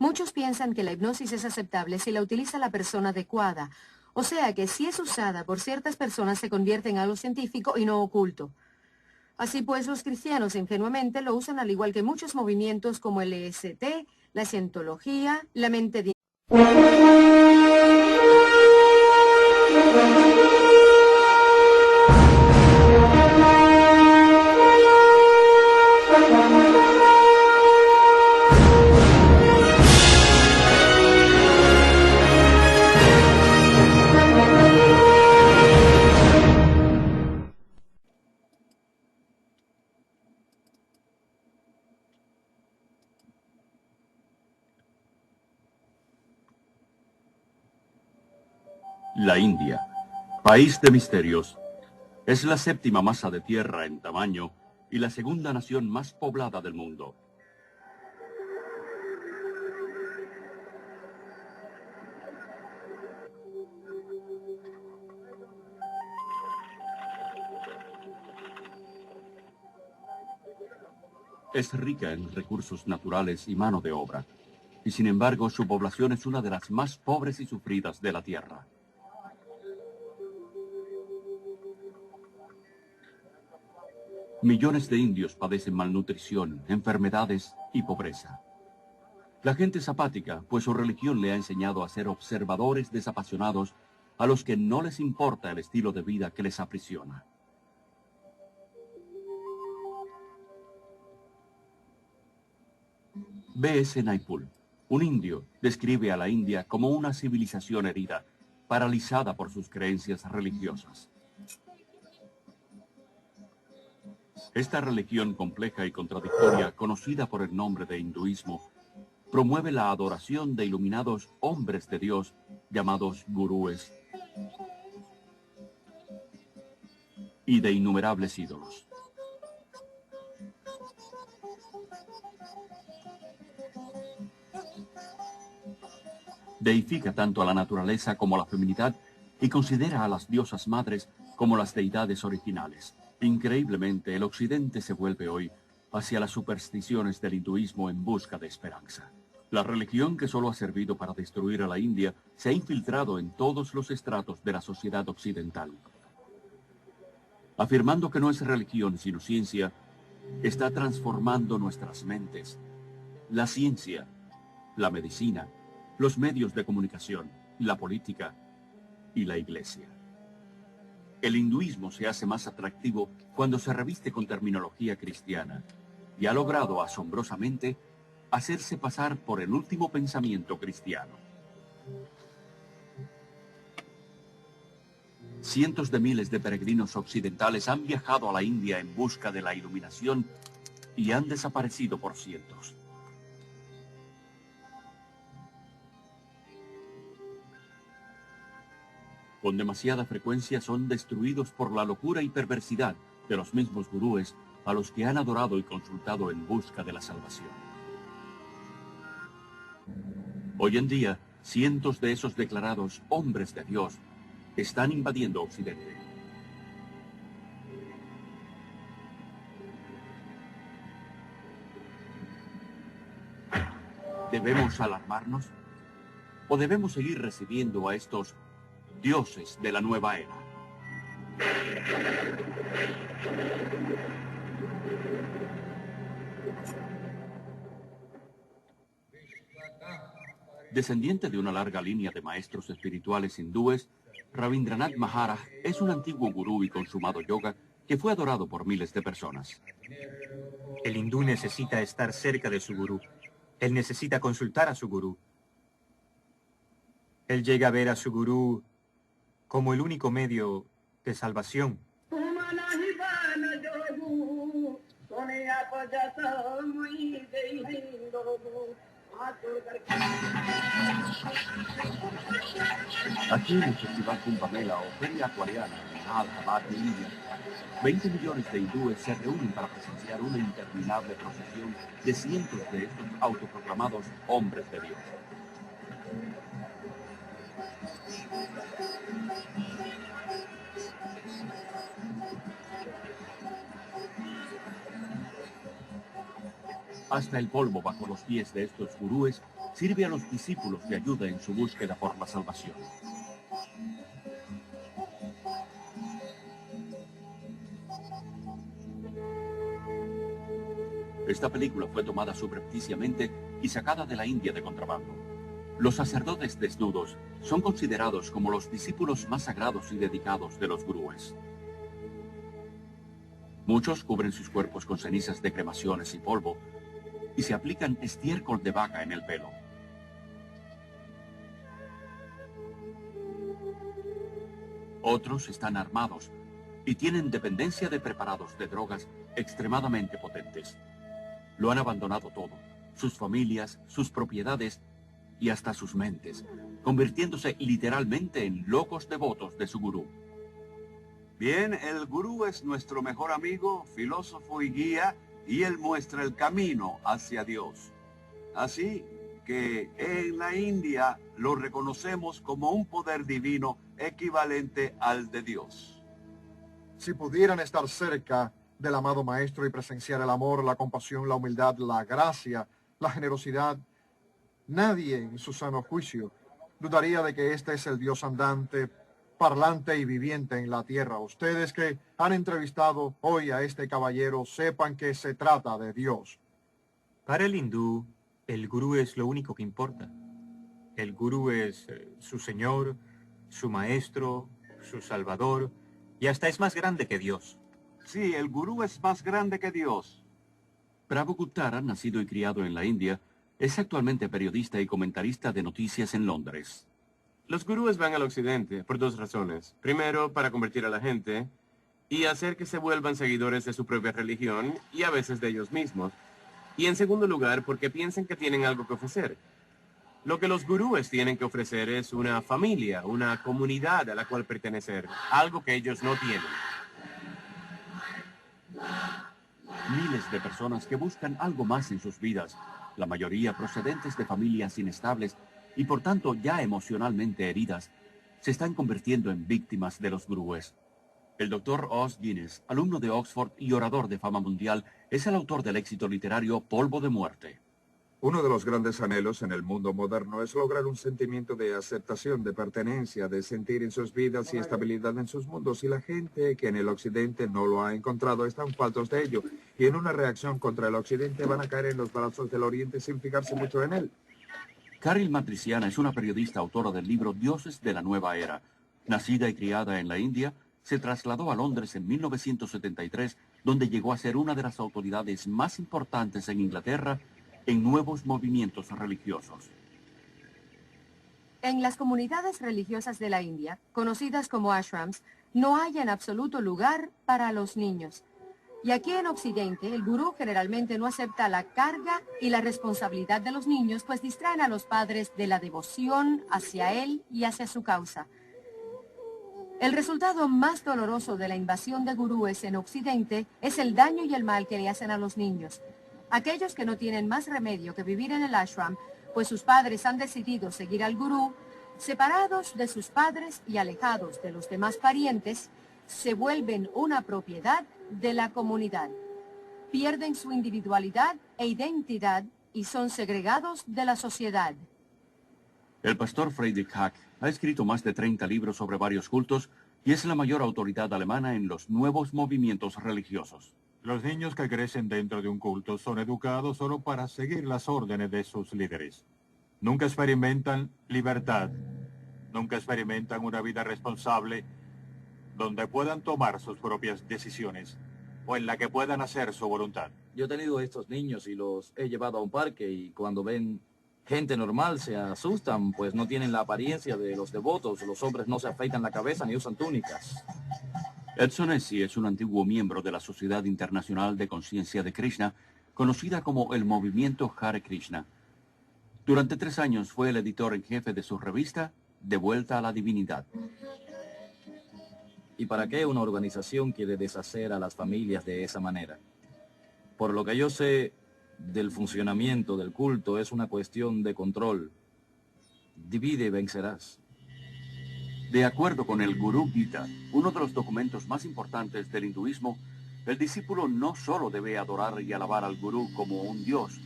Speaker 7: Muchos piensan que la hipnosis es aceptable si la utiliza la persona adecuada, o sea que si es usada por ciertas personas se convierte en algo científico y no oculto. Así pues, los cristianos ingenuamente lo usan al igual que muchos movimientos como el EST, la cientología, la mente de...
Speaker 1: La India, país de misterios, es la séptima masa de tierra en tamaño y la segunda nación más poblada del mundo. Es rica en recursos naturales y mano de obra, y sin embargo su población es una de las más pobres y sufridas de la tierra. Millones de indios padecen malnutrición, enfermedades y pobreza. La gente es apática, pues su religión le ha enseñado a ser observadores desapasionados a los que no les importa el estilo de vida que les aprisiona. B.S. Naipaul, un indio, describe a la India como una civilización herida, paralizada por sus creencias religiosas. Esta religión compleja y contradictoria, conocida por el nombre de hinduismo, promueve la adoración de iluminados hombres de Dios llamados gurúes y de innumerables ídolos. Deifica tanto a la naturaleza como a la feminidad y considera a las diosas madres como las deidades originales. Increíblemente, el occidente se vuelve hoy hacia las supersticiones del hinduismo en busca de esperanza. La religión que solo ha servido para destruir a la India se ha infiltrado en todos los estratos de la sociedad occidental. Afirmando que no es religión sino ciencia, está transformando nuestras mentes. La ciencia, la medicina, los medios de comunicación, la política y la iglesia. El hinduismo se hace más atractivo cuando se reviste con terminología cristiana y ha logrado asombrosamente hacerse pasar por el último pensamiento cristiano. Cientos de miles de peregrinos occidentales han viajado a la India en busca de la iluminación y han desaparecido por cientos. Con demasiada frecuencia son destruidos por la locura y perversidad de los mismos gurúes a los que han adorado y consultado en busca de la salvación. Hoy en día, cientos de esos declarados hombres de Dios están invadiendo Occidente. ¿Debemos alarmarnos? ¿O debemos seguir recibiendo a estos dioses de la nueva era? Descendiente de una larga línea de maestros espirituales hindúes, Rabindranath Maharaj es un antiguo gurú y consumado yoga que fue adorado por miles de personas.
Speaker 2: El hindú necesita estar cerca de su gurú. Él necesita consultar a su gurú. Él llega a ver a su gurú como el único medio de salvación.
Speaker 1: Aquí en el Festival Kumbh Mela o Feria Acuariana en Allahabad, India, 20 millones de hindúes se reúnen para presenciar una interminable procesión de cientos de estos autoproclamados hombres de Dios. Hasta el polvo bajo los pies de estos gurúes sirve a los discípulos de ayuda en su búsqueda por la salvación. Esta película fue tomada subrepticiamente y sacada de la India de contrabando. Los sacerdotes desnudos son considerados como los discípulos más sagrados y dedicados de los gurúes. Muchos cubren sus cuerpos con cenizas de cremaciones y polvo y se aplican estiércol de vaca en el pelo. Otros están armados y tienen dependencia de preparados de drogas extremadamente potentes. Lo han abandonado todo, sus familias, sus propiedades y hasta sus mentes, convirtiéndose literalmente en locos devotos de su gurú.
Speaker 3: Bien, el gurú es nuestro mejor amigo, filósofo y guía, y él muestra el camino hacia Dios. Así que en la India lo reconocemos como un poder divino equivalente al de Dios.
Speaker 4: Si pudieran estar cerca del amado Maestro y presenciar el amor, la compasión, la humildad, la gracia, la generosidad, nadie en su sano juicio dudaría de que este es el Dios andante, parlante y viviente en la tierra. Ustedes que han entrevistado hoy a este caballero sepan que se trata de Dios.
Speaker 2: Para el hindú, el gurú es lo único que importa. El gurú es su señor, su maestro, su salvador, y hasta es más grande que Dios.
Speaker 3: Sí, el gurú es más grande que Dios.
Speaker 1: Prabhu Guptara, nacido y criado en la India, es actualmente periodista y comentarista de noticias en Londres.
Speaker 5: Los gurúes van al occidente por dos razones. Primero, para convertir a la gente y hacer que se vuelvan seguidores de su propia religión y a veces de ellos mismos. Y en segundo lugar, porque piensan que tienen algo que ofrecer. Lo que los gurúes tienen que ofrecer es una familia, una comunidad a la cual pertenecer, algo que ellos no tienen.
Speaker 1: Miles de personas que buscan algo más en sus vidas, la mayoría procedentes de familias inestables y por tanto ya emocionalmente heridas, se están convirtiendo en víctimas de los gurúes. El Dr. Os Guinness, alumno de Oxford y orador de fama mundial, es el autor del éxito literario Polvo de Muerte.
Speaker 6: Uno de los grandes anhelos en el mundo moderno es lograr un sentimiento de aceptación, de pertenencia, de sentir en sus vidas y estabilidad en sus mundos. Y la gente que en el occidente no lo ha encontrado están faltos de ello. Y en una reacción contra el occidente van a caer en los brazos del oriente sin fijarse mucho en él.
Speaker 1: Caril Matriciana es una periodista autora del libro Dioses de la Nueva Era. Nacida y criada en la India, se trasladó a Londres en 1973, donde llegó a ser una de las autoridades más importantes en Inglaterra en nuevos movimientos religiosos.
Speaker 7: En las comunidades religiosas de la India, conocidas como ashrams, no hay en absoluto lugar para los niños. Y aquí en Occidente, el gurú generalmente no acepta la carga y la responsabilidad de los niños, pues distraen a los padres de la devoción hacia él y hacia su causa. El resultado más doloroso de la invasión de gurúes en Occidente es el daño y el mal que le hacen a los niños. Aquellos que no tienen más remedio que vivir en el ashram, pues sus padres han decidido seguir al gurú, separados de sus padres y alejados de los demás parientes, se vuelven una propiedad de la comunidad. Pierden su individualidad e identidad y son segregados de la sociedad.
Speaker 1: El pastor Friedrich Hack ha escrito más de 30 libros sobre varios cultos y es la mayor autoridad alemana en los nuevos movimientos religiosos.
Speaker 8: Los niños que crecen dentro de un culto son educados solo para seguir las órdenes de sus líderes. Nunca experimentan libertad, nunca experimentan una vida responsable donde puedan tomar sus propias decisiones o en la que puedan hacer su voluntad.
Speaker 9: Yo he tenido estos niños y los he llevado a un parque y cuando ven gente normal se asustan, pues no tienen la apariencia de los devotos. Los hombres no se afeitan la cabeza ni usan túnicas.
Speaker 1: Edson Essi es un antiguo miembro de la Sociedad Internacional de Conciencia de Krishna, conocida como el Movimiento Hare Krishna. Durante 3 años fue el editor en jefe de su revista, De Vuelta a la Divinidad.
Speaker 9: ¿Y para qué una organización quiere deshacer a las familias de esa manera? Por lo que yo sé del funcionamiento del culto, es una cuestión de control. Divide y vencerás.
Speaker 1: De acuerdo con el Gurú Gita, uno de los documentos más importantes del hinduismo, el discípulo no solo debe adorar y alabar al gurú como un dios,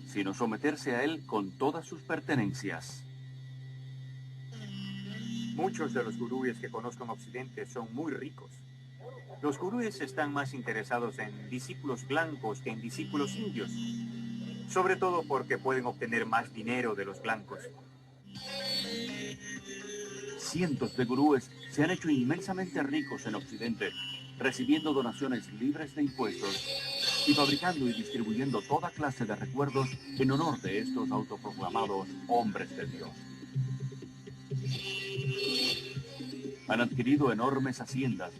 Speaker 1: sino someterse a él con todas sus pertenencias.
Speaker 2: Muchos de los gurúes que conozco en Occidente son muy ricos. Los gurúes están más interesados en discípulos blancos que en discípulos indios, sobre todo porque pueden obtener más dinero de los blancos.
Speaker 1: Cientos de gurúes se han hecho inmensamente ricos en Occidente, recibiendo donaciones libres de impuestos y fabricando y distribuyendo toda clase de recuerdos en honor de estos autoproclamados hombres de Dios. Han adquirido enormes haciendas,